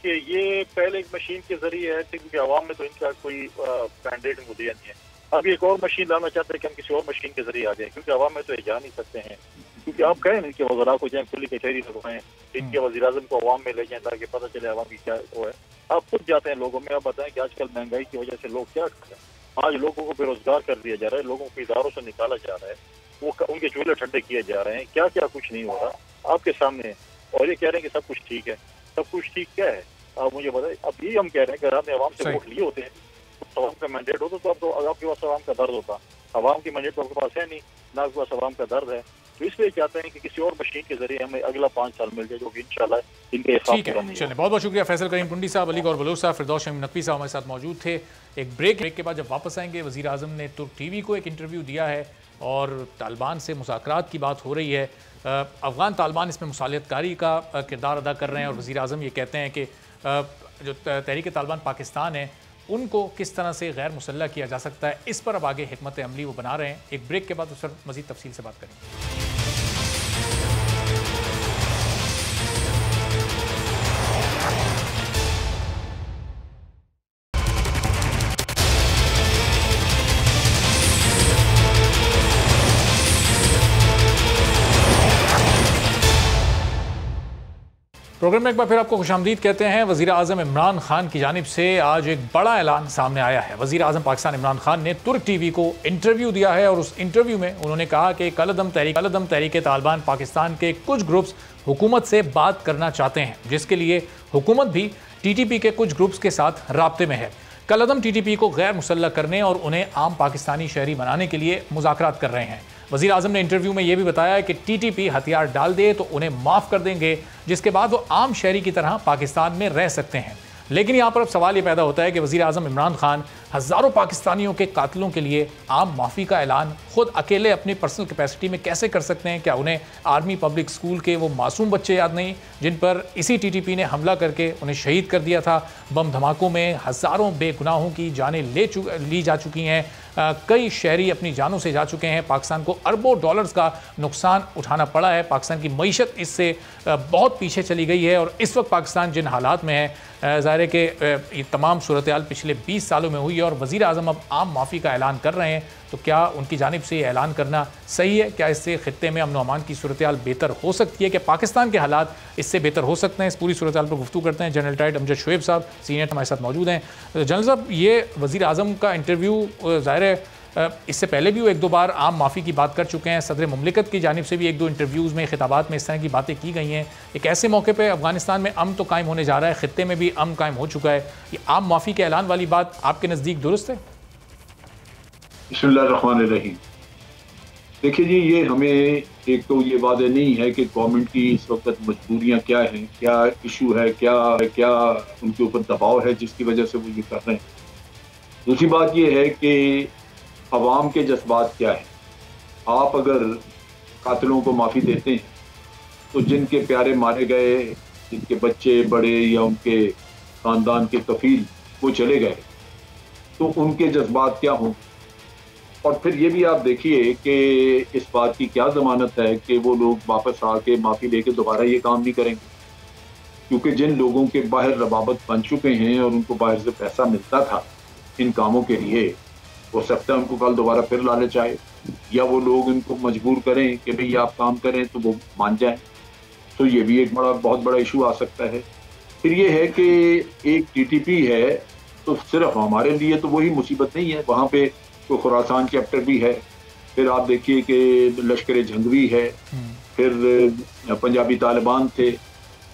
Speaker 5: कि ये पहले एक मशीन के जरिए आए थे क्योंकि आवाम में तो इनका कोई कैंडिडेट इनको दिया नहीं है। अब एक और मशीन लाना चाहते हैं कि हम किसी और मशीन के जरिए आ जाए, क्योंकि आवाम में तो ये जा नहीं सकते हैं। क्योंकि आप कहें इनके वज़रा को जाए, खुली कचहरी लगवाएं, इनके वज़ीर-ए-आज़म को आवाम में ले जाएं ताकि पता चले आवाम की क्या वो है। आप खुद जाते हैं लोगों में, आप बताएं कि आजकल महंगाई की वजह से लोग क्या कर रहे हैं। आज लोगों को बेरोजगार कर दिया जा रहा है, लोगों को इदारों से निकाला जा रहा है, वो उनके चूल्हे ठंडे किए जा रहे हैं, क्या क्या कुछ नहीं हो रहा आपके सामने। और ये कह रहे हैं कि सब कुछ ठीक है। सब कुछ ठीक क्या है आप मुझे बताएं। अब ये हम कह रहे हैं कि अगर आपने आवाम से वोट लिए होते हैं, तो आवाम का मैंडेट होता तो आपके पास आवाम का दर्द होता। आवाम की मैंडेट तो आपके पास है नहीं, ना आपके पास आवाम का दर्द है। तो इसलिए चाहते हैं कि किसी और मशीन के जरिए हमें अगला 5 साल मिल जाए, जो कि इंशाल्लाह इनके
Speaker 2: ठीक है। चलिए, बहुत बहुत शुक्रिया फैसल करीम टुंडी साहब, अली गौर बलोच साहब, फिरदौस शमीम नकवी साहब हमारे साथ मौजूद थे। एक ब्रेक के बाद जब वापस आएंगे, वज़ीर आज़म ने तुर्क TV को एक इंटरव्यू दिया है और तालिबान से मुज़ाकरात की बात हो रही है। अफ़गान तालिबान इसमें मुसालियतकारी का किरदार अदा कर रहे हैं और वज़ीर आज़म ये कहते हैं कि जो तहरीक तालिबान पाकिस्तान है उनको किस तरह से गैर मुसल्लह किया जा सकता है, इस पर अब आगे हिकमत अमली वो बना रहे हैं। एक ब्रेक के बाद उस पर मज़ीद तफसील से बात करेंगे। प्रोग्राम में एक बार फिर आपको खुशामदीद कहते हैं। वज़ीर आज़म इमरान खान की जानिब से आज एक बड़ा ऐलान सामने आया है। वज़ीर आज़म पाकिस्तान इमरान खान ने तुर्क टीवी को इंटरव्यू दिया है और उस इंटरव्यू में उन्होंने कहा कि कलअदम तहरीक तालिबान पाकिस्तान के कुछ ग्रुप्स हुकूमत से बात करना चाहते हैं, जिसके लिए हुकूमत भी TTP के कुछ ग्रुप्स के साथ राब्ते में है। कलअदम TTP को गैर मुसल्लह करने और उन्हें आम पाकिस्तानी शहरी बनाने के लिए मुज़ाकरात कर रहे हैं। वज़ीर आज़म ने इंटरव्यू में यह भी बताया कि TTP हथियार डाल दे तो उन्हें माफ़ कर देंगे, जिसके बाद वो आम शहरी की तरह पाकिस्तान में रह सकते हैं। लेकिन यहाँ पर अब सवाल ये पैदा होता है कि वज़ीर आज़म इमरान खान हज़ारों पाकिस्तानियों के कातलों के लिए आम माफ़ी का ऐलान खुद अकेले अपनी पर्सनल कैपेसिटी में कैसे कर सकते हैं? क्या उन्हें आर्मी पब्लिक स्कूल के वो मासूम बच्चे याद नहीं जिन पर इसी TTP ने हमला करके उन्हें शहीद कर दिया था? बम धमाकों में हज़ारों बेगुनाहों की जानें ली जा चुकी हैं। कई शहरी अपनी जानों से जा चुके हैं। पाकिस्तान को अरबों डॉलर्स का नुकसान उठाना पड़ा है। पाकिस्तान की मईशत इससे बहुत पीछे चली गई है और इस वक्त पाकिस्तान जिन हालात में है, ज़ाहिर है कि ये तमाम सूरत हाल पिछले 20 सालों में हुई है और वज़ीर आज़म अब आम माफ़ी का ऐलान कर रहे हैं। तो क्या उनकी जानिब से ये ऐलान करना सही है? क्या इससे खित्ते में अमन अमान की सूरत हाल बेहतर हो सकती है? कि पाकिस्तान के हालात इससे बेहतर हो सकते हैं? इस पूरी सूरत हाल पर गुफ्तगू करते हैं। जनरल टाइट अमजद शोएब साहब सीनियर हमारे साथ मौजूद हैं। जनरल साहब, ये वज़ीर आज़म का इंटरव्यू ज़ाहिर है इससे पहले भी वो एक दो बार आम माफ़ी की बात कर चुके हैं। सदर मुमलिकत की जानिब से भी एक दो इंटरव्यूज़ में खिताबात में इस तरह की बातें की गई हैं। एक ऐसे मौके पे अफगानिस्तान में अमन तो कायम होने जा रहा है, खित्ते में भी अमन कायम हो चुका है। ये आम माफ़ी के ऐलान वाली बात आपके नज़दीक दुरुस्त है?
Speaker 6: बिस्मिल्लाहिर्रहमानिर्रहीम। देखिए जी, ये हमें एक तो ये वादे नहीं है कि गवर्नमेंट की इस वक्त मजबूरियाँ क्या हैं, क्या इशू है, क्या उनके ऊपर दबाव है जिसकी वजह से वो ये कर रहे हैं। दूसरी बात ये है कि अवाम के जज्बात क्या है। आप अगर कातिलों को माफ़ी देते हैं तो जिनके प्यारे मारे गए, जिनके बच्चे बड़े या उनके ख़ानदान के कफील वो चले गए, तो उनके जज्बात क्या हों। और फिर ये भी आप देखिए कि इस बात की क्या ज़मानत है कि वो लोग वापस आके माफ़ी लेके दोबारा ये काम नहीं करेंगे, क्योंकि जिन लोगों के बाहर रबाबत बन चुके हैं और उनको बाहर से पैसा मिलता था इन कामों के लिए, हो सकता है उनको कल दोबारा फिर लाने चाहे, या वो लोग इनको मजबूर करें कि भाई आप काम करें तो वो मान जाएं। तो ये भी एक बहुत बड़ा इशू आ सकता है। फिर ये है कि एक TTP है तो सिर्फ हमारे लिए तो वही मुसीबत नहीं है, वहाँ पे तो खुरासान चैप्टर भी है। फिर आप देखिए कि लश्कर जंगवी है, फिर पंजाबी तालिबान थे।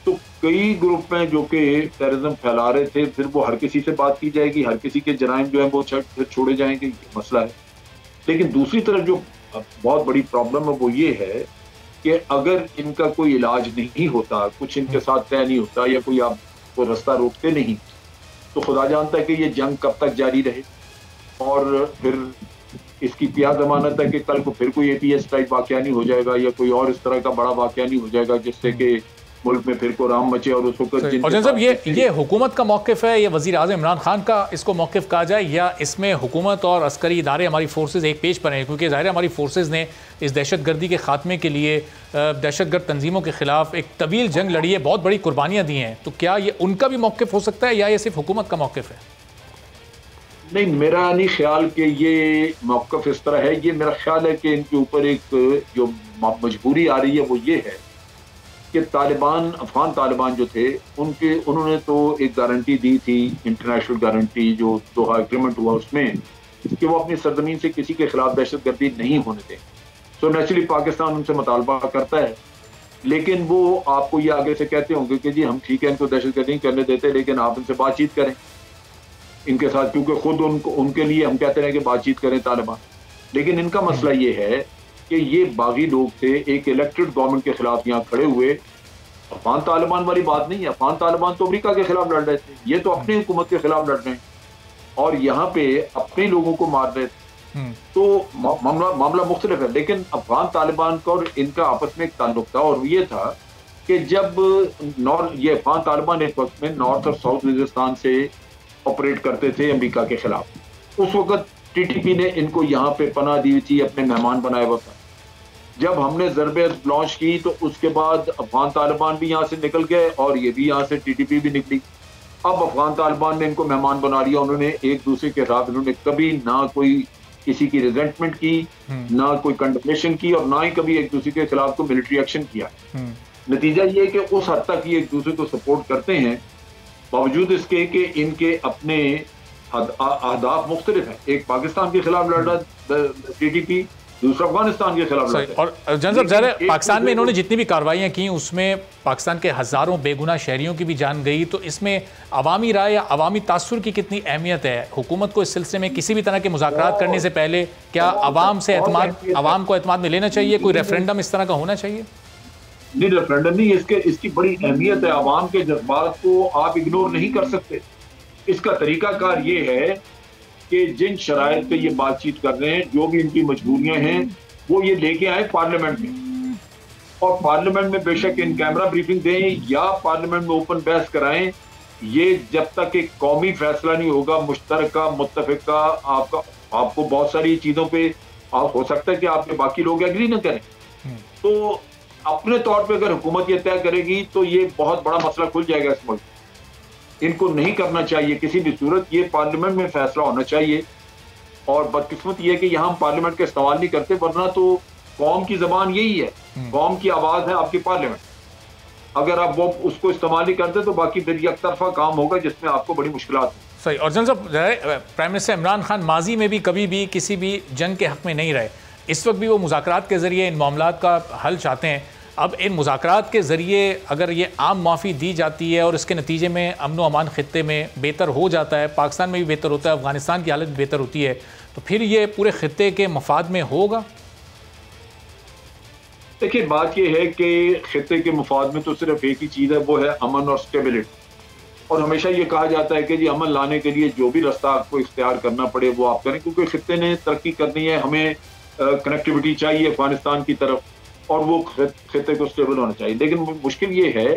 Speaker 6: तो कई ग्रुप हैं जो कि टेररिज्म फैला रहे थे। फिर वो हर किसी से बात की जाएगी, हर किसी के जराइम जो है वो फिर छोड़े जाएंगे, ये मसला है। लेकिन दूसरी तरफ जो बहुत बड़ी प्रॉब्लम है वो ये है कि अगर इनका कोई इलाज नहीं होता, कुछ इनके साथ तय नहीं होता या कोई आपको रास्ता रोकते नहीं, तो खुदा जानता है कि ये जंग कब तक जारी रहे। और फिर इसकी क्या जमानत है कि कल को फिर कोई APS टाइप वाकया नहीं हो जाएगा या कोई और इस तरह का बड़ा वाकया नहीं हो जाएगा जिससे कि मुल्क में फिर को राम मचे और उस वक्त
Speaker 2: साहब ये हुकूमत का मौक़िफ़ है, ये वज़ीर आज़म इमरान खान का इसको मौक़िफ़ कहा जाए, या इसमें हुकूमत और अस्करी इदारे हमारी फोर्सेज एक पेज पर हैं? क्योंकि ज़ाहिर हमारी फोर्सेज ने इस दहशतगर्दी के ख़ात्मे के लिए दहशतगर्द तंजीमों के ख़िलाफ़ एक तवील जंग लड़ी है, बहुत बड़ी कुर्बानियाँ दी हैं। तो क्या ये उनका भी मौक़िफ़ हो सकता है या ये सिर्फ हुकूमत का मौक़िफ़ है?
Speaker 6: नहीं, मेरा नहीं ख्याल कि ये मौक़िफ़ इस तरह है। ये मेरा ख्याल है कि इनके ऊपर एक जो मजबूरी आ रही है वो ये है कि तालिबान, अफगान तालिबान जो थे उन्होंने तो एक गारंटी दी थी, इंटरनेशनल गारंटी जो दोहा एग्रीमेंट हुआ उसमें, कि वो अपनी सरजमीन से किसी के खिलाफ दहशतगर्दी नहीं होने दें। तो नेचुरली पाकिस्तान उनसे मुतालबा करता है, लेकिन वो आपको ये आगे से कहते होंगे कि जी हम ठीक है इनको दहशतगर्दी नहीं करने देते, लेकिन आप इनसे बातचीत करें इनके साथ, क्योंकि खुद उनके लिए हम कहते रहे कि बातचीत करें तालिबान। लेकिन इनका मसला ये है कि ये बागी लोग थे, एक इलेक्टेड गवर्नमेंट के खिलाफ यहाँ खड़े हुए। अफगान तालिबान वाली बात नहीं है, अफगान तालिबान तो अमेरिका के खिलाफ लड़ रहे थे, ये तो अपनी हुकूमत के खिलाफ लड़ रहे हैं और यहाँ पे अपने लोगों को मार रहे थे। तो मामला मुख्तलिफ है। लेकिन अफगान तालिबान का और इनका आपस में एक ताल्लुक था और ये था कि जब ये अफगान तालिबान एक वक्त में नॉर्थ और साउथ वजीरिस्तान से ऑपरेट करते थे अमेरिका के खिलाफ, उस वक्त TTP ने इनको यहाँ पे पनाह दी थी, अपने मेहमान बनाया हुआ था। जब हमने ज़रबे लॉन्च की तो उसके बाद अफगान तालिबान भी यहाँ से निकल गए और ये भी यहाँ से TTP भी निकली। अब अफगान तालिबान ने इनको मेहमान बना लिया। उन्होंने एक दूसरे के साथ इन्होंने कभी ना कोई किसी की रिजेंटमेंट की, ना कोई कंडमनेशन की और ना ही कभी एक दूसरे के खिलाफ कोई मिलिट्री एक्शन किया। नतीजा ये है कि उस हद तक ये एक दूसरे को सपोर्ट करते हैं, बावजूद इसके कि इनके अपने अहदाफ मुख्तलिफ हैं। एक पाकिस्तान के खिलाफ लड़ रहा TTP, दूसरा अफगानिस्तान के खिलाफ लड़ रहा है।
Speaker 2: और जनरल साहब पाकिस्तान में इन्होंने जितनी भी कार्रवाइयाँ की उसमें पाकिस्तान के हज़ारों बेगुनाह शहरियों की भी जान गई, तो इसमें अवामी राय या अवामी तासुर की कितनी अहमियत है? हुकूमत को इस सिलसिले में किसी भी तरह के मुज़ाकरात करने से पहले क्या अवाम से अवाम को एतमाद में लेना चाहिए? कोई रेफरेंडम इस तरह का होना चाहिए?
Speaker 6: नहीं, रेफरेंडम नहीं, इसकी बड़ी अहमियत है। अवाम के जज्बात को आप इग्नोर नहीं कर सकते। इसका तरीकाकार ये है कि जिन शराइत पे ये बातचीत कर रहे हैं, जो भी इनकी मजबूरियां हैं, वो ये लेके आए पार्लियामेंट में, और पार्लियामेंट में बेशक इन कैमरा ब्रीफिंग दें या पार्लियामेंट में ओपन बहस कराएं। ये जब तक एक कौमी फैसला नहीं होगा, मुश्तरका मुत्तफिका, आपको बहुत सारी चीजों पे हो सकता है कि आपके बाकी लोग एग्री ना करें, तो अपने तौर पे अगर हुकूमत ये तय करेगी तो ये बहुत बड़ा मसला खुल जाएगा इस मुल्क। इनको नहीं करना चाहिए किसी भी सूरत, ये पार्लियामेंट में फैसला होना चाहिए। और बदकिस्मत ये है कि यहाँ हम पार्लियामेंट का इस्तेमाल नहीं करते, वरना तो कौम की जबान यही है, कौम की आवाज है आपकी पार्लियामेंट। अगर आप वो उसको इस्तेमाल नहीं करते तो बाकी फिर एक तरफा काम होगा जिसमें आपको बड़ी मुश्किलात है।
Speaker 2: सही। और जनरल साहब, प्राइम मिनिस्टर इमरान खान माजी में भी कभी भी किसी भी जंग के हक में नहीं रहे, इस वक्त भी वो मुज़ाकरात के ज़रिए इन मामलात का हल चाहते हैं। अब इन मुज़ाकरात के ज़रिए अगर ये आम माफ़ी दी जाती है और इसके नतीजे में अमन व अमान ख़ित्ते में बेहतर हो जाता है, पाकिस्तान में भी बेहतर होता है, अफ़गानिस्तान की हालत भी बेहतर होती है, तो फिर ये पूरे ख़ित्ते के मफाद में होगा?
Speaker 6: देखिए, बात ये है कि ख़ित्ते के मफाद में तो सिर्फ एक ही चीज़ है, वो है अमन और स्टेबिलिटी। और हमेशा ये कहा जाता है कि जी अमन लाने के लिए जो भी रास्ता आपको इख्तियार करना पड़े वो आप करें, क्योंकि ख़ित्ते ने तरक्की करनी है, हमें कनेक्टिविटी चाहिए अफगानिस्तान की तरफ, और वो खित्ते को स्टेबल होना चाहिए। लेकिन मुश्किल ये है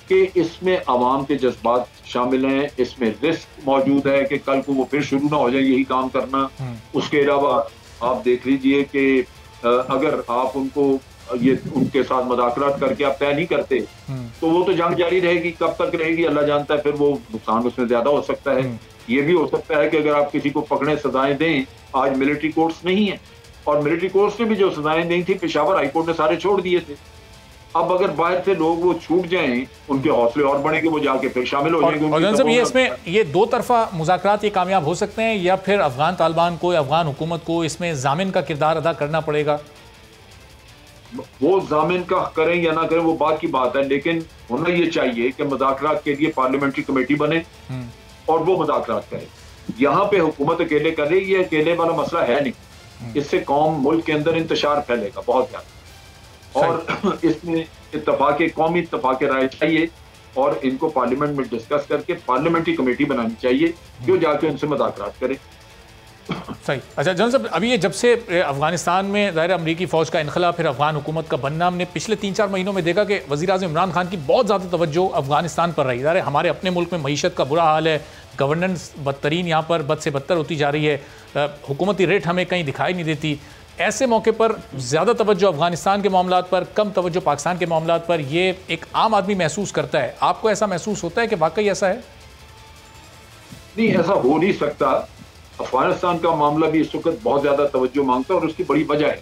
Speaker 6: कि इसमें आवाम के जज्बात शामिल हैं, इसमें रिस्क मौजूद है कि कल को वो फिर शुरू ना हो जाए यही काम करना। उसके अलावा आप देख लीजिए कि अगर आप उनके साथ मुज़ाकरात करके आप तय नहीं करते तो वो तो जंग जारी रहेगी, कब तक रहेगी अल्लाह जानता है, फिर वो नुकसान उसमें ज्यादा हो सकता है। ये भी हो सकता है कि अगर आप किसी को पकड़े सजाएं दें, आज मिलिट्री कोर्ट्स नहीं है, और मिलिट्री कोर्ट्स ने भी जो सजाएं दी थी पेशावर हाईकोर्ट ने सारे छोड़ दिए थे। अब अगर बाहर से लोग वो छूट जाएं, उनके हौसले और बढ़ेंगे, वो जाके फिर शामिल हो जाएंगे।
Speaker 2: और सब ये इसमें ये दो तरफा मुज़ाकरात ये कामयाब हो सकते हैं, या फिर अफगान तालिबान को, अफगान हुकूमत को इसमें जामिन का किरदार अदा करना पड़ेगा?
Speaker 6: वो जामिन का करें या ना करें वो बात की बात है, लेकिन होना ये चाहिए कि मुज़ाकरात के लिए पार्लियामेंट्री कमेटी बने और वो मुज़ाकरात करे। यहाँ पे हुकूमत अकेले कर रही है, अकेले वाला मसला है नहीं, इससे कौम मुल्क के अंदर इंतशार फैलेगा बहुत ज्यादा, और इसमें कौमी इत्तफाक राय चाहिए, और इनको पार्लियामेंट में डिस्कस करके पार्लियामेंट्री कमेटी बनानी चाहिए जो जाके उनसे मुज़ाकरात करे।
Speaker 2: सही। अच्छा जनरल साहब, अभी ये जब से अफगानिस्तान में ज़ाहिर अमरीकी फ़ौज का इनखला, फिर अफगान हुकूमत का बनना, हमने पिछले 3-4 महीनों में देखा कि वज़ीर-ए-आज़म इमरान खान की बहुत ज़्यादा तवज्जो अफगानिस्तान पर रही। ज़ाहिर हमारे अपने मुल्क में मईशत का बुरा हाल है, गवर्नेंस बदतरीन यहाँ पर बद से बदतर होती जा रही है, हुकूमती रेट हमें कहीं दिखाई नहीं देती। ऐसे मौके पर ज़्यादा तवज्जो अफगानिस्तान के मामलात पर, कम तवज्जो पाकिस्तान के मामलात पर, ये एक आम आदमी महसूस करता है। आपको ऐसा महसूस होता है कि वाकई ऐसा है?
Speaker 6: नहीं, ऐसा हो नहीं सकता। अफगानिस्तान का मामला भी इस वक्त बहुत ज्यादा तवज्जो मांगता है, और उसकी बड़ी वजह है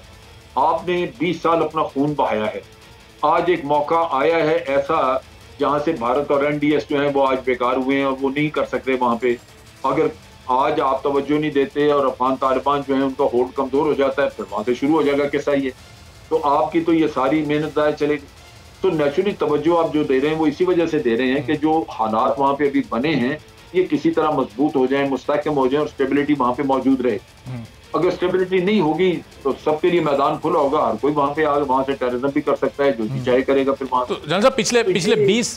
Speaker 6: आपने 20 साल अपना खून बहाया है। आज एक मौका आया है ऐसा जहां से भारत और NDS जो है वो आज बेकार हुए हैं और वो नहीं कर सकते वहां पे। अगर आज आप तवज्जो नहीं देते और अफगान तालिबान जो है उनका होल्ड कमजोर हो जाता है, फिर वहां से शुरू हो जाएगा किस्सा ये, तो आपकी तो ये सारी मेहनत ज़ाया चलेगी। तो नेचुरली तवज्जो आप जो दे रहे हैं वो इसी वजह से दे रहे हैं कि जो हालात वहाँ पे अभी बने हैं ये किसी तरह मजबूत हो जाए, मुस्तहकम हो जाए, और स्टेबिलिटी वहाँ पे मौजूद रहे। अगर स्टेबिलिटी नहीं होगी तो सबके लिए मैदान खुला होगा, हर कोई वहाँ पे आगे वहाँ से टेररिज्म भी कर सकता है, जो भी चाहे करेगा फिर वहाँ।
Speaker 2: तो जनरल साहब,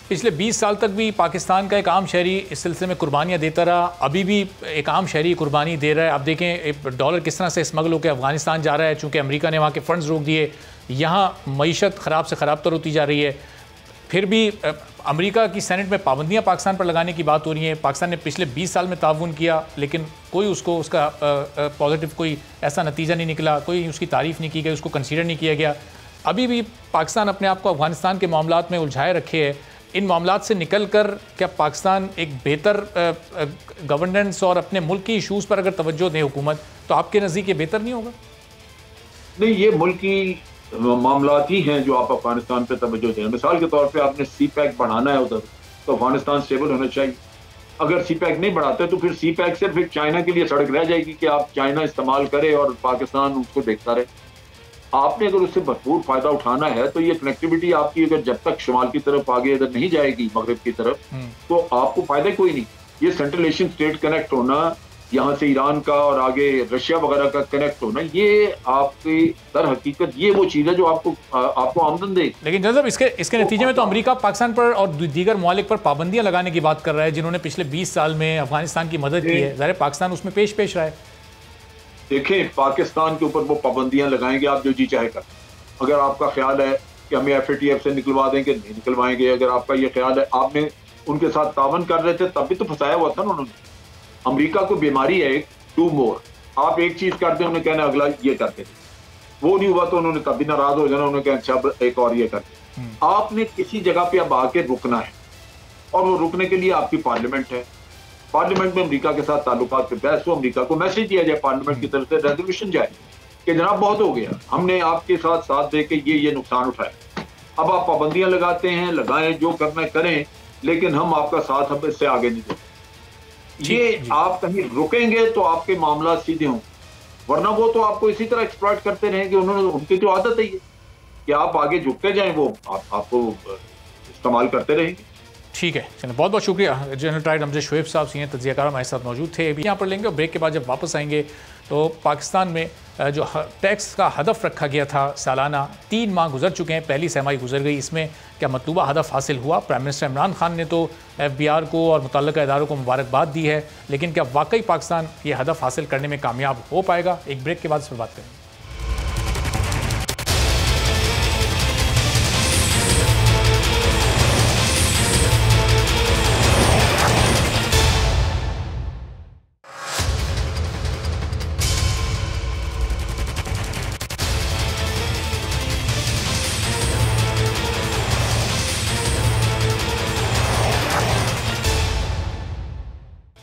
Speaker 2: पिछले 20 साल तक भी पाकिस्तान का एक आम शहरी इस सिलसिले में कुर्बानियाँ देता रहा, अभी भी एक आम शहरी कुर्बानी दे रहा है। आप देखें डॉलर किस तरह से स्मगल होकर अफगानिस्तान जा रहा है, चूँकि अमेरिका ने वहाँ के फंड्स रोक दिए, यहाँ मईशत ख़राब से ख़राब तर होती जा रही है। फिर भी अमेरिका की सेनेट में पाबंदियां पाकिस्तान पर लगाने की बात हो रही है। पाकिस्तान ने पिछले 20 साल में ताउन किया, लेकिन कोई उसका पॉजिटिव कोई ऐसा नतीजा नहीं निकला, कोई उसकी तारीफ़ नहीं की गई, उसको कंसीडर नहीं किया गया। अभी भी पाकिस्तान अपने आप को अफगानिस्तान के मामलात में उलझाए रखे है। इन मामलात से निकल कर क्या पाकिस्तान एक बेहतर गवर्नेंस और अपने मुल्क की इशूज़ पर अगर तवज्जो दे हुकूमत, तो आपके नज़दीक ये बेहतर नहीं होगा?
Speaker 6: नहीं, ये मुल्क की मामलात ही हैं जो आप अफगानिस्तान पे तवज्जो दें। मिसाल के तौर पे आपने सी पैक बढ़ाना है उधर, तो अफगानिस्तान स्टेबल होना चाहिए। अगर सी पैक नहीं बढ़ाते तो फिर सी पैक से फिर चाइना के लिए सड़क रह जाएगी कि आप चाइना इस्तेमाल करे और पाकिस्तान उसको देखता रहे। आपने अगर उससे भरपूर फायदा उठाना है तो ये कनेक्टिविटी आपकी अगर जब तक शुमाल की तरफ आगे इधर नहीं जाएगी, मगरब की तरफ, तो आपको फायदा कोई नहीं। ये सेंट्रल एशियन स्टेट कनेक्ट होना, यहाँ से ईरान का और आगे रशिया वगैरह का कनेक्ट होना, ये आपकी दर हकीकत ये वो चीज़ है जो आपको आमदन देगी।
Speaker 2: लेकिन जनाब इसके नतीजे में तो अमेरिका पाकिस्तान पर और दीगर ममालिक पर पाबंदियां लगाने की बात कर रहा है, जिन्होंने पिछले 20 साल में अफगानिस्तान की मदद की है। ज़ाहिर पाकिस्तान उसमें पेश रहा है।
Speaker 6: देखें, पाकिस्तान के ऊपर वो पाबंदियां लगाएंगे आप जो जी चाहे कर। अगर आपका ख्याल है कि हमें FATF से निकलवा देंगे, नहीं निकलवाएंगे। अगर आपका ये ख्याल है, आपने उनके साथ तावन कर रहे थे तब भी तो फंसाया हुआ था ना उन्होंने। अमेरिका को बीमारी है एक डू मोर, आप एक चीज करते हैं उन्हें कहना अगला ये करते थे, वो नहीं हुआ तो उन्होंने तब भी नाराज हो जाना, उन्होंने कहना अच्छा एक और ये करते। आपने किसी जगह पे अब आके रुकना है और वो रुकने के लिए आपकी पार्लियामेंट है। पार्लियामेंट में अमेरिका के साथ ताल्लुकात पे बहस हो, अमेरिका को मैसेज दिया जाए, पार्लियामेंट की तरफ से रेजोल्यूशन जाए कि जनाब बहुत हो गया, हमने आपके साथ दे के ये नुकसान उठाया। अब आप पाबंदियां लगाते हैं, लगाएं, जो करना है करें, लेकिन हम आपका साथ अब इससे आगे नहीं देते। ये आप कहीं रुकेंगे तो आपके मामला सीधे हों, वरना वो तो आपको इसी तरह एक्सप्लॉइट करते रहेंगे। उनकी तो आदत है ये कि आप आगे झुकते जाएं, वो आपको इस्तेमाल करते रहेंगे।
Speaker 2: ठीक है, चलिए बहुत बहुत शुक्रिया जनरल ट्राइड अमजद शुएब साहब, सीनियर तज्ज़ियाकार हमारे साथ मौजूद थे। अभी यहाँ पर लेंगे और ब्रेक के बाद जब वापस आएंगे तो पाकिस्तान में जो टैक्स का हदफ रखा गया था सालाना, 3 माह गुजर चुके हैं, पहली सहमाही गुजर गई, इसमें क्या मतलूबा हदफ हासिल हुआ? प्राइम मिनिस्टर इमरान खान ने तो FBR को और मुतल्लिका इदारों को मुबारकबाद दी है, लेकिन क्या वाकई पाकिस्तान ये हदफ हासिल करने में कामयाब हो पाएगा? एक ब्रेक के बाद इस पर बात करेंगे।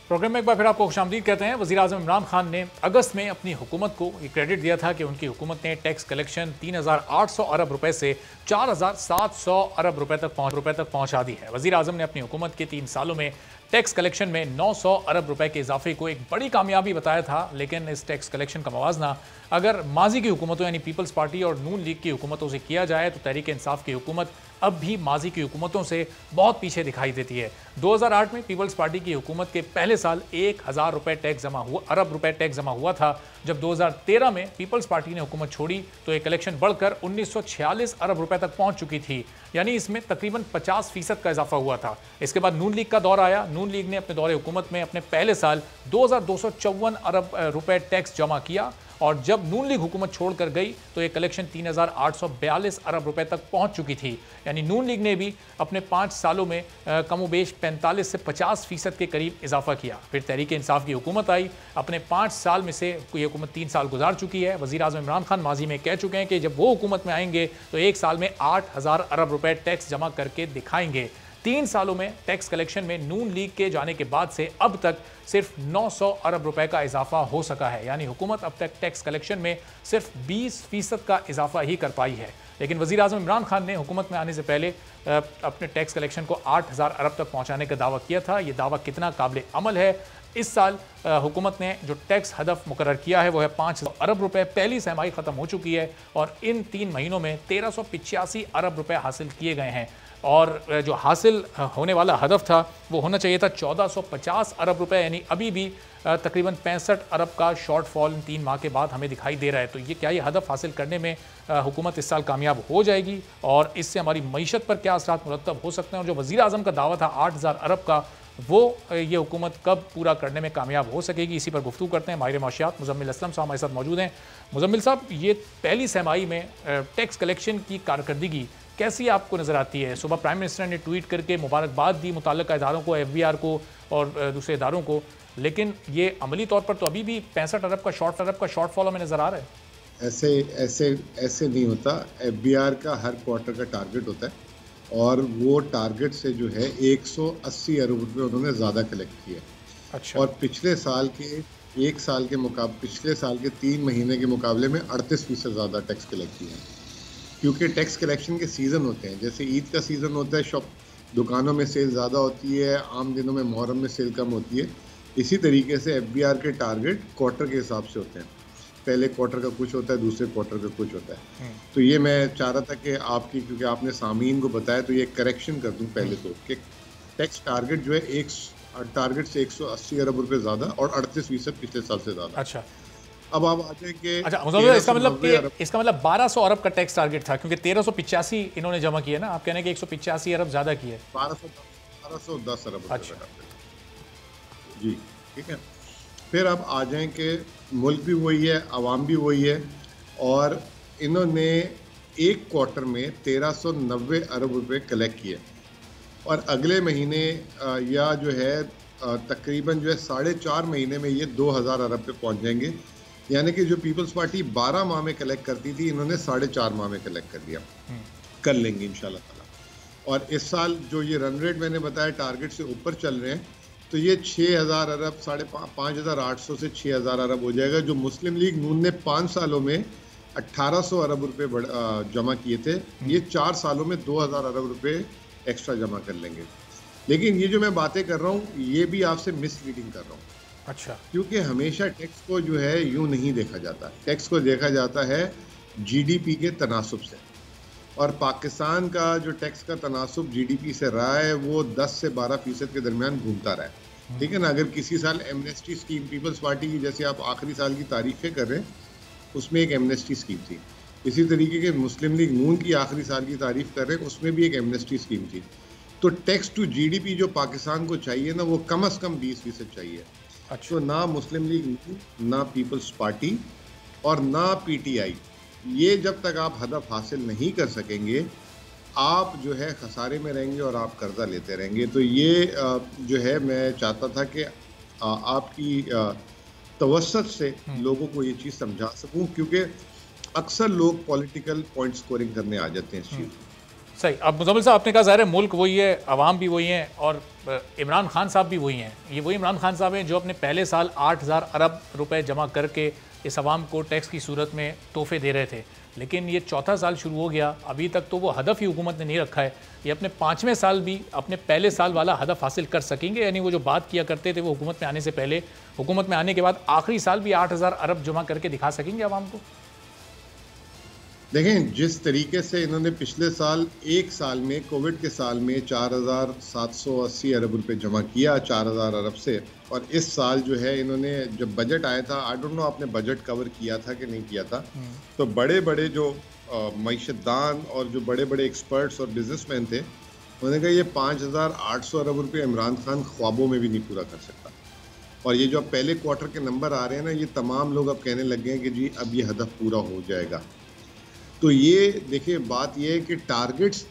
Speaker 2: प्रोग्राम में एक बार फिर आपको खुशामदीद कहते हैं। वज़ीर-ए-आज़म इमरान खान ने अगस्त में अपनी हुकूमत को ये क्रेडिट दिया था कि उनकी हुकूमत ने टैक्स कलेक्शन 3,800 अरब रुपए से 4,700 अरब रुपए तक पहुंचा दी है। वज़ीर-ए-आज़म ने अपनी हुकूमत के 3 सालों में टैक्स कलेक्शन में 900 अरब रुपए के इजाफे को एक बड़ी कामयाबी बताया था, लेकिन इस टैक्स कलेक्शन का मवाजना अगर माजी की हुकूमतों यानी पीपल्स पार्टी और नून लीग की हुकूमतों से किया जाए तो तहरीक इंसाफ की हुकूमत अब भी माजी की हुकूमतों से बहुत पीछे दिखाई देती है। 2008 में पीपल्स पार्टी की हुकूमत के पहले साल 1,000 अरब रुपए टैक्स जमा हुआ था। जब 2013 में पीपल्स पार्टी ने हुकूमत छोड़ी तो ये कलेक्शन बढ़कर 1946 अरब रुपए तक पहुंच चुकी थी, यानी इसमें तकरीबन 50% का इजाफा हुआ था। इसके बाद नून लीग का दौर आया। नून लीग ने अपने दौरे हुकूमत में अपने पहले साल 2,254 अरब रुपए टैक्स जमा किया और जब नून लीग हुकूमत छोड़कर गई तो ये कलेक्शन 3,842 अरब रुपए तक पहुंच चुकी थी, यानी नून लीग ने भी अपने 5 सालों में कमोबेश 45 से 50% के करीब इजाफा किया। फिर तहरीक इंसाफ की हुकूमत आई, अपने 5 साल में से ये हुकूमत 3 साल गुजार चुकी है। वज़ीर-ए-आज़म इमरान खान माजी में कह चुके हैं कि जब वो हुकूमत में आएंगे तो 1 साल में 8,000 अरब रुपए टैक्स जमा करके दिखाएंगे। 3 सालों में टैक्स कलेक्शन में नून लीग के जाने के बाद से अब तक सिर्फ 900 अरब रुपए का इजाफा हो सका है, यानी हुकूमत अब तक टैक्स कलेक्शन में सिर्फ 20% का इजाफा ही कर पाई है। लेकिन वज़ीर-ए-आज़म इमरान खान ने हुकूमत में आने से पहले अपने टैक्स कलेक्शन को 8,000 अरब तक पहुंचाने का दावा किया था। ये दावा कितना काबिल अमल है? इस साल हुकूमत ने जो टैक्स हदफ मुकर्रर किया है वो है 5,000 अरब रुपए। पहली सहमाही ख़त्म हो चुकी है और इन 3 महीनों में 1,385 अरब रुपए हासिल किए गए हैं और जो हासिल होने वाला हदफ था वो होना चाहिए था 1,450 अरब रुपए, यानी अभी भी तकरीबन 65 अरब का शॉर्टफॉल 3 माह के बाद हमें दिखाई दे रहा है। तो ये क्या ये हदफ हासिल करने में हुकूमत इस साल कामयाब हो जाएगी और इससे हमारी मईशत पर क्या असरात मुरतब हो सकते हैं? और जो वज़ीर-ए-आज़म का दावा था 8,000 अरब का, वो ये हुकूमत कब पूरा करने में कामयाब हो सकेगी? इसी पर गुफ्तगू करते हैं। माहिर माशियात मुज़म्मिल असलम साहब हमारे साथ मौजूद हैं। मुज़म्मिल साहब, ये पहली सहमाही में टैक्स कलेक्शन की कारकर्दगी कैसी आपको नज़र आती है? सुबह प्राइम मिनिस्टर ने ट्वीट करके मुबारकबाद दी मुतल्लिका इदारों को, FBR को और दूसरे इदारों को, लेकिन ये अमली तौर पर तो अभी भी 65 अरब का शॉर्टफॉल हमें नज़र आ रहा है।
Speaker 7: ऐसे नहीं होता। FBR का हर क्वार्टर का टारगेट होता है और वो टारगेट से जो है 180 अरब रुपये उन्होंने ज़्यादा कलेक्ट किया। अच्छा। और पिछले साल के 3 महीने के मुकाबले में 38% ज़्यादा टैक्स कलेक्ट किया है। क्योंकि टैक्स कलेक्शन के सीज़न होते हैं, जैसे ईद का सीज़न होता है, शॉप दुकानों में सेल ज़्यादा होती है, आम दिनों में मुहर्रम में सेल कम होती है। इसी तरीके से FBR के टारगेट क्वार्टर के हिसाब से होते हैं, पहले क्वार्टर का कुछ होता है, दूसरे क्वार्टर का कुछ होता है। तो ये मैं चाह रहा था कि आपकी, क्योंकि आपने सामीन को बताया तो ये करेक्शन कर दूं पहले तो कि टैक्स टारगेट जो है एक टारगेट से 180 अरब रुपए ज़्यादा और 38% पिछले साल से ज़्यादा।
Speaker 2: अच्छा,
Speaker 7: अब आप आ जाएंगे।
Speaker 2: अच्छा, इसका मतलब 1200 अरब का टैक्स टारगेट था, क्योंकि 1385 इन्होंने जमा किया ना, आप कहने के 185 अरब ज़्यादा की है।
Speaker 7: 1210 अरब।
Speaker 2: अच्छा
Speaker 7: जी, ठीक है। फिर आप आ जाएं कि मुल्क भी वही है, आवाम भी वही है, और इन्होंने एक क्वार्टर में 1390 अरब रुपए कलेक्ट किए, और अगले महीने या जो है तकरीबन जो है 4.5 महीने में ये 2000 अरब पे पहुंच जाएंगे। यानी कि जो पीपल्स पार्टी 12 माह में कलेक्ट करती थी, इन्होंने 4.5 माह में कलेक्ट कर लिया, कर लेंगे इंशाल्लाह ताला। और इस साल जो ये रन रेट मैंने बताया टारगेट से ऊपर चल रहे हैं, तो ये 6000 अरब, 5800 से 6000 अरब हो जाएगा, जो मुस्लिम लीग नून ने 5 सालों में 1800 अरब रुपए जमा किए थे, ये 4 सालों में 2000 अरब रुपए एक्स्ट्रा जमा कर लेंगे। लेकिन ये जो मैं बातें कर रहा हूँ, ये भी आपसे मिसलीडिंग कर रहा हूँ।
Speaker 2: अच्छा,
Speaker 7: क्योंकि हमेशा टैक्स को जो है यूं नहीं देखा जाता, टैक्स को देखा जाता है GDP के तनासुब से, और पाकिस्तान का जो टैक्स का तनासुब GDP से रहा है वो 10 से 12% के दरमियान घूमता रहा है, ठीक है ना। अगर किसी साल एमनेस्टी स्कीम पीपल्स पार्टी की, जैसे आप आखिरी साल की तारीफें कर रहे हैं, उसमें एक एमनेस्टी स्कीम थी, इसी तरीके के मुस्लिम लीग नून की आखिरी साल की तारीफ कर रहे हैं, उसमें भी एक एमनेस्टी स्कीम थी। तो टैक्स टू GDP जो पाकिस्तान को चाहिए ना, वो कम से कम 20% चाहिए।
Speaker 2: अच्छा,
Speaker 7: तो ना मुस्लिम लीग नून, ना पीपल्स पार्टी और ना PTI, ये जब तक आप हदफ हासिल नहीं कर सकेंगे, आप जो है खसारे में रहेंगे और आप कर्जा लेते रहेंगे। तो ये जो है मैं चाहता था कि आपकी तवस्सुत से लोगों को ये चीज़ समझा सकूं, क्योंकि अक्सर लोग पॉलिटिकल पॉइंट स्कोरिंग करने आ जाते हैं इस चीज़।
Speaker 2: सही। अब मुज़म्मिल साहब, आपने कहा ज़ाहिर है मुल्क वही है, आवाम भी वही है, और इमरान खान साहब भी वही हैं। ये वही इमरान खान साहब हैं जो अपने पहले साल 8000 अरब रुपए जमा करके इस आवाम को टैक्स की सूरत में तोहफे दे रहे थे, लेकिन ये चौथा साल शुरू हो गया, अभी तक तो वो हदफ ही हुकूमत ने नहीं रखा है। ये अपने 5वें साल भी अपने पहले साल वाला हदफ हासिल कर सकेंगे? यानी वो जो बात किया करते थे वो हुकूमत में आने से पहले, हुकूमत में आने के बाद आखिरी साल भी 8000 अरब जमा करके दिखा सकेंगे आवाम को?
Speaker 7: देखें, जिस तरीके से इन्होंने पिछले साल एक साल में, कोविड के साल में 4780 अरब रुपए जमा किया 4000 अरब से, और इस साल जो है इन्होंने, जब बजट आया था, आई डोंट नो आपने बजट कवर किया था कि नहीं किया था, तो बड़े बड़े जो मईशतदान और जो बड़े बड़े एक्सपर्ट्स और बिजनेसमैन थे, उन्होंने कहा ये 5800 अरब रुपए इमरान खान ख्वाबों में भी नहीं पूरा कर सकता। और ये जो अब पहले क्वार्टर के नंबर आ रहे हैं ना, ये तमाम लोग अब कहने लग गए हैं कि जी अब ये हदफ पूरा हो जाएगा। तो ये देखिए, बात ये है कि टारगेट्स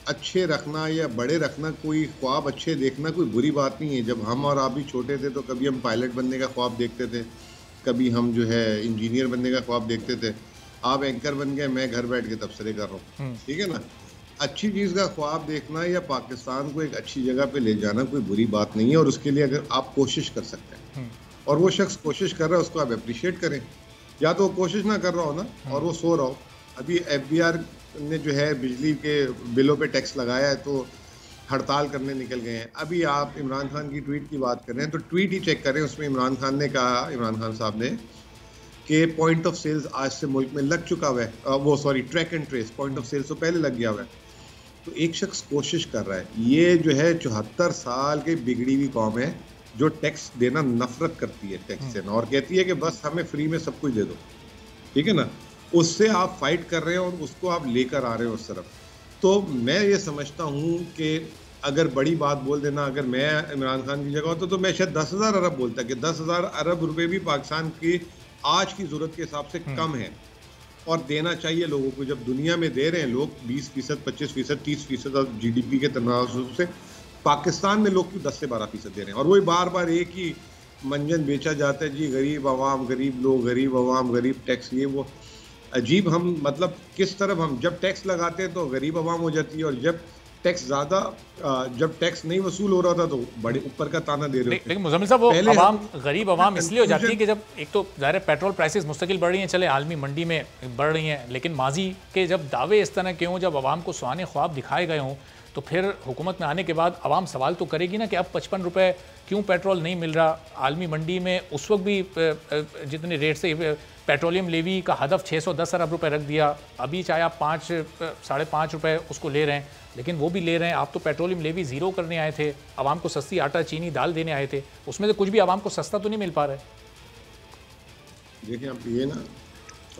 Speaker 7: अच्छे रखना या बड़े रखना, कोई ख्वाब अच्छे देखना कोई बुरी बात नहीं है। जब हम और आप भी छोटे थे तो कभी हम पायलट बनने का ख्वाब देखते थे, कभी हम जो है इंजीनियर बनने का ख्वाब देखते थे। आप एंकर बन गए, मैं घर बैठ के तबसरे कर रहा हूँ, ठीक है ना। अच्छी चीज़ का ख्वाब देखना या पाकिस्तान को एक अच्छी जगह पे ले जाना कोई बुरी बात नहीं है, और उसके लिए अगर आप कोशिश कर सकते हैं और वो शख्स कोशिश कर रहा है, उसको आप अप्रिशिएट करें। या तो वो कोशिश ना कर रहा हो ना और वो सो रहा हो। अभी FBR ने जो है बिजली के बिलों पे टैक्स लगाया है, तो हड़ताल करने निकल गए हैं। अभी आप इमरान खान की ट्वीट की बात कर रहे हैं, तो ट्वीट ही चेक करें, उसमें इमरान खान ने कहा, इमरान खान साहब ने, कि पॉइंट ऑफ सेल्स आज से मुल्क में लग चुका हुआ है। Track and trace point of sales तो पहले लग गया हुआ है। तो एक शख्स कोशिश कर रहा है। ये जो है 74 साल की बिगड़ी हुई कौम है जो टैक्स देना नफरत करती है टैक्स से, और कहती है कि बस हमें फ्री में सब कुछ दे दो, ठीक है ना। उससे आप फाइट कर रहे हैं और उसको आप लेकर आ रहे हो उस तरफ। तो मैं ये समझता हूँ कि अगर बड़ी बात बोल देना, अगर मैं इमरान खान की जगह होता तो मैं शायद 10,000 अरब बोलता, कि 10,000 अरब रुपए भी पाकिस्तान की आज की जरूरत के हिसाब से कम है और देना चाहिए लोगों को। जब दुनिया में दे रहे हैं लोग 20%, 25%, 30% ऑफ GDP के तनासुब से, पाकिस्तान में लोग क्यों 10 से 12% दे रहे हैं? और वही बार बार एक ही मंजन बेचा जाता है, जी गरीब आवाम, गरीब लोग, गरीब आवाम, गरीब टैक्स, ये वो अजीब। हम मतलब किस तरफ हम जब टैक्स लगाते हैं तो गरीब आवाम हो जाती है, और जब टैक्स ज़्यादा, जब टैक्स नहीं वसूल हो रहा था तो बड़े ऊपर का ताना दे रहे थे।
Speaker 2: लेकिन मुज़म्मिल साहब, वो अवाम, गरीब अवाम इसलिए हो जाती है कि जब एक तो ज़ाहिर है पेट्रोल प्राइसेस मुस्तकिल बढ़ रही हैं, चले आलमी मंडी में बढ़ रही हैं, लेकिन माजी के जब दावे इस तरह के हों, जब अवाम को सुहाने ख्वाब दिखाए गए हों, तो फिर हुकूमत में आने के बाद अवाम सवाल तो करेगी ना कि अब 55 रुपये क्यों पेट्रोल नहीं मिल रहा। आलमी मंडी में उस वक्त भी जितने रेट से पेट्रोलियम लेवी का हदफ 610 अरब रुपए रख दिया, अभी चाहे आप 5-5.5 रुपये उसको ले रहे हैं, लेकिन वो भी ले रहे हैं। आप तो पेट्रोलियम लेवी ज़ीरो करने आए थे, आवाम को सस्ती आटा चीनी दाल देने आए थे, उसमें से कुछ भी आवाम को सस्ता तो नहीं मिल पा रहा है।
Speaker 7: देखिए आप ये ना,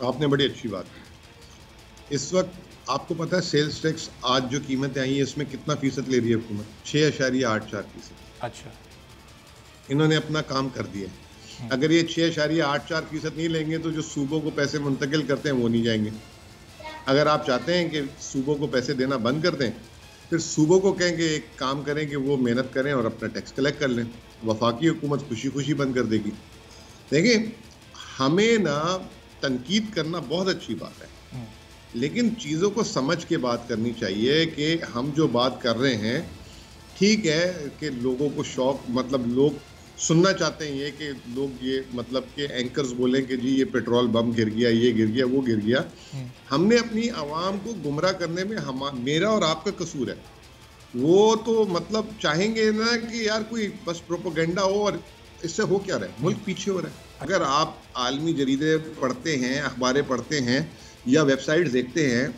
Speaker 7: आपने बड़ी अच्छी बात की। इस वक्त आपको पता है सेल्स टैक्स आज जो कीमतें आई है इसमें कितना फीसद ले रही है हुकूमत? 6.84%।
Speaker 2: अच्छा,
Speaker 7: इन्होंने अपना काम कर दिया है। अगर ये 6.84% नहीं लेंगे तो जो सूबों को पैसे मुंतकिल करते हैं वो नहीं जाएंगे। अगर आप चाहते हैं कि सूबों को पैसे देना बंद कर दें, फिर सूबों को कहें कि एक काम करें कि वो मेहनत करें और अपना टैक्स कलेक्ट कर लें। वफाकी हुकूमत खुशी खुशी बंद कर देगी। देखिए, हमें ना तनकीद करना बहुत अच्छी बात है, लेकिन चीज़ों को समझ के बात करनी चाहिए कि हम जो बात कर रहे हैं, ठीक है कि लोगों को शौक, मतलब लोग सुनना चाहते हैं ये कि लोग ये मतलब कि एंकर्स बोलें कि जी ये पेट्रोल बम गिर गया, ये गिर गया, वो गिर गया। हमने अपनी आवाम को गुमराह करने में मेरा और आपका कसूर है। वो तो मतलब चाहेंगे ना कि यार कोई बस प्रोपेगेंडा हो, और इससे हो क्या रहा है, मुल्क पीछे हो रहा है। अगर आप आलमी जरीदे पढ़ते हैं, अखबारें पढ़ते हैं या वेबसाइट देखते हैं,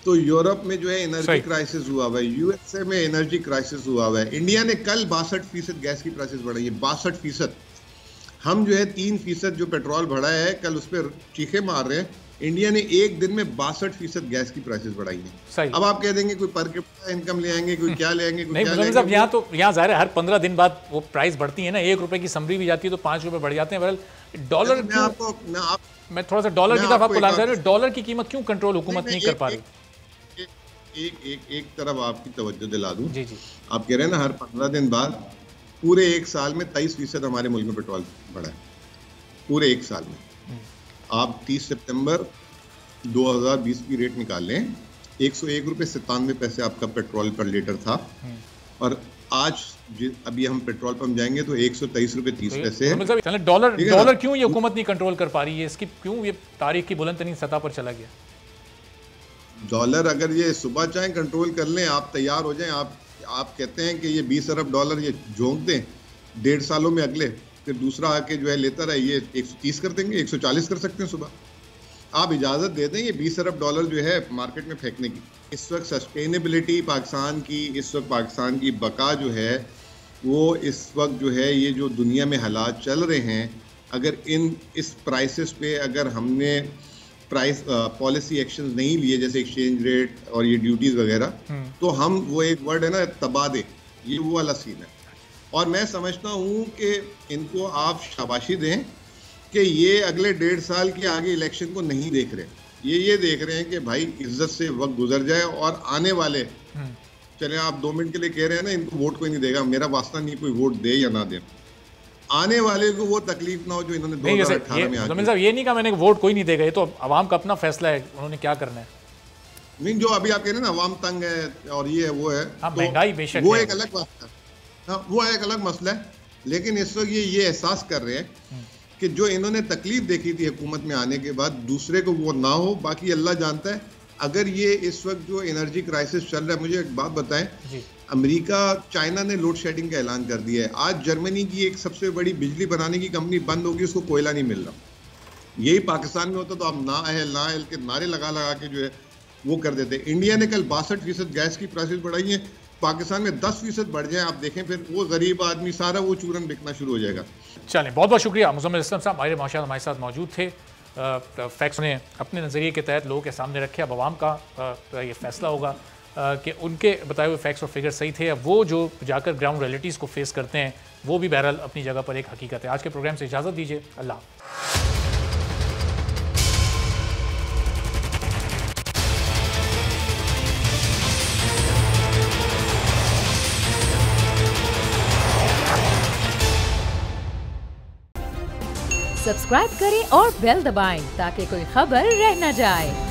Speaker 7: तो यूरोप में जो है एनर्जी क्राइसिस हुआ हुआ है, यूएसए में एनर्जी क्राइसिस हुआ हुआ है। इंडिया ने कल 62% गैस की प्राइसेस बढ़ाई है, 62%। हम जो है 3% जो पेट्रोल बढ़ा है, कल उस पर चीखे मार रहे हैं। इंडिया ने एक दिन में 62% गैस की प्राइसेस बढ़ाई है। अब आप कह देंगे कोई पर कैपिटा इनकम ले आएंगे, कोई क्या ले आएंगे, कोई क्या ले आएंगे।
Speaker 2: यहाँ तो यहाँ ज़ाहिर है हर 15 दिन बाद वो प्राइस बढ़ती है ना, 1 रुपए की समरी भी जाती है तो 5 रुपए बढ़ जाते हैं। बहरहाल डॉलर, मैं थोड़ा सा डॉलर की तरफ आपको ला रहा हूँ। डॉलर की कीमत क्यों कंट्रोल हुकूमत नहीं कर पा रही?
Speaker 7: एक तरफ आपकी तवज्जो दिला दूं।
Speaker 2: जी जी,
Speaker 7: आप कह रहे हैं ना हर 15 दिन बाद, पूरे एक साल में 23% हमारे मुल्क में पेट्रोल बढ़ा है, पूरे एक साल में। आप 30 सितंबर 2020 की रेट निकाल लें, 101 रुपये 97 पैसे आपका पेट्रोल पर लीटर था, और आज अभी हम पेट्रोल पंप जाएंगे तो 123 रुपये 30 पैसे है।
Speaker 2: डॉलर क्यों ये हुकूमत नहीं कंट्रोल कर पा रही है? इसकी क्यों ये तारीख की बुलंद तरीन सतह पर चला गया?
Speaker 7: डॉलर अगर ये सुबह चाहें कंट्रोल कर लें, आप तैयार हो जाएं। आप कहते हैं कि ये 20 अरब डॉलर ये झोंक दें 1.5 सालों में, अगले फिर दूसरा आके जो है लेता रहे, ये 130 कर देंगे, 140 कर सकते हैं सुबह। आप इजाज़त दे दें ये 20 अरब डॉलर जो है मार्केट में फेंकने की। इस वक्त सस्टेनेबिलिटी पाकिस्तान की, इस वक्त पाकिस्तान की बका जो है वो इस वक्त जो है, ये जो दुनिया में हालात चल रहे हैं, अगर इस प्राइसेस पे अगर हमने प्राइस पॉलिसी एक्शंस नहीं लिए, जैसे एक्सचेंज रेट और ये ड्यूटीज वगैरह, तो हम, वो एक वर्ड है ना तबादे, ये वो वाला सीन है। और मैं समझता हूँ कि इनको आप शाबाशी दें कि ये अगले 1.5 साल के आगे इलेक्शन को नहीं देख रहे, ये देख रहे हैं कि भाई इज्जत से वक्त गुजर जाए, और आने वाले, चले आप 2 मिनट के लिए कह रहे हैं ना इनको वोट कोई नहीं देगा, मेरा वास्ता नहीं कोई वोट दे या ना दे, आने वाले को वो तकलीफ ना हो जो इन्होंने 2018 में
Speaker 2: साहब ये नहीं कहा मैंने वोट कोई नहीं देगा, ये तो अवाम का अपना फैसला है, उन्होंने क्या करना है।
Speaker 7: नहीं, जो अभी आप कह रहे हैं ना अवाम तंग है और ये है वो है,
Speaker 2: महंगाई बेशक
Speaker 7: वो एक अलग बात है, हाँ वो एक अलग मसला है। लेकिन इस वक्त ये एहसास कर रहे हैं कि जो इन्होंने तकलीफ देखी थी हुकूमत में आने के बाद, दूसरे को वो ना हो। बाकी अल्लाह जानता है, अगर ये इस वक्त जो एनर्जी क्राइसिस चल रहा है, मुझे एक बात बताएं, अमेरिका, चाइना ने लोड शेडिंग का ऐलान कर दिया है। आज जर्मनी की एक सबसे बड़ी बिजली बनाने की कंपनी बंद होगी, उसको कोयला नहीं मिल रहा। यही पाकिस्तान में होता तो आप ना अहल के नारे लगा लगा के जो है वो कर देते। इंडिया ने कल 62% गैस की प्राइसेस बढ़ाई है, पाकिस्तान में 10% बढ़ जाए, आप देखें फिर वो गरीब आदमी सारा वो चूरन बिकना शुरू हो जाएगा।
Speaker 2: चलें, बहुत बहुत शुक्रिया मुज़म्मिल इस्लाम साहब, हमारे साथ मौजूद थे। फैक्ट्स ने अपने नज़रिए के तहत लोगों के सामने रखे। अब आवाम का ये फैसला होगा कि उनके बताए हुए फैक्ट्स और फिगर सही थे। अब वो जो जाकर ग्राउंड रियलिटीज़ को फेस करते हैं वो भी बहरहाल अपनी जगह पर एक हकीकत है। आज के प्रोग्राम से इजाज़त दीजिए, अल्लाह।
Speaker 1: सब्सक्राइब करें और बेल दबाएं ताकि कोई खबर रह न जाए।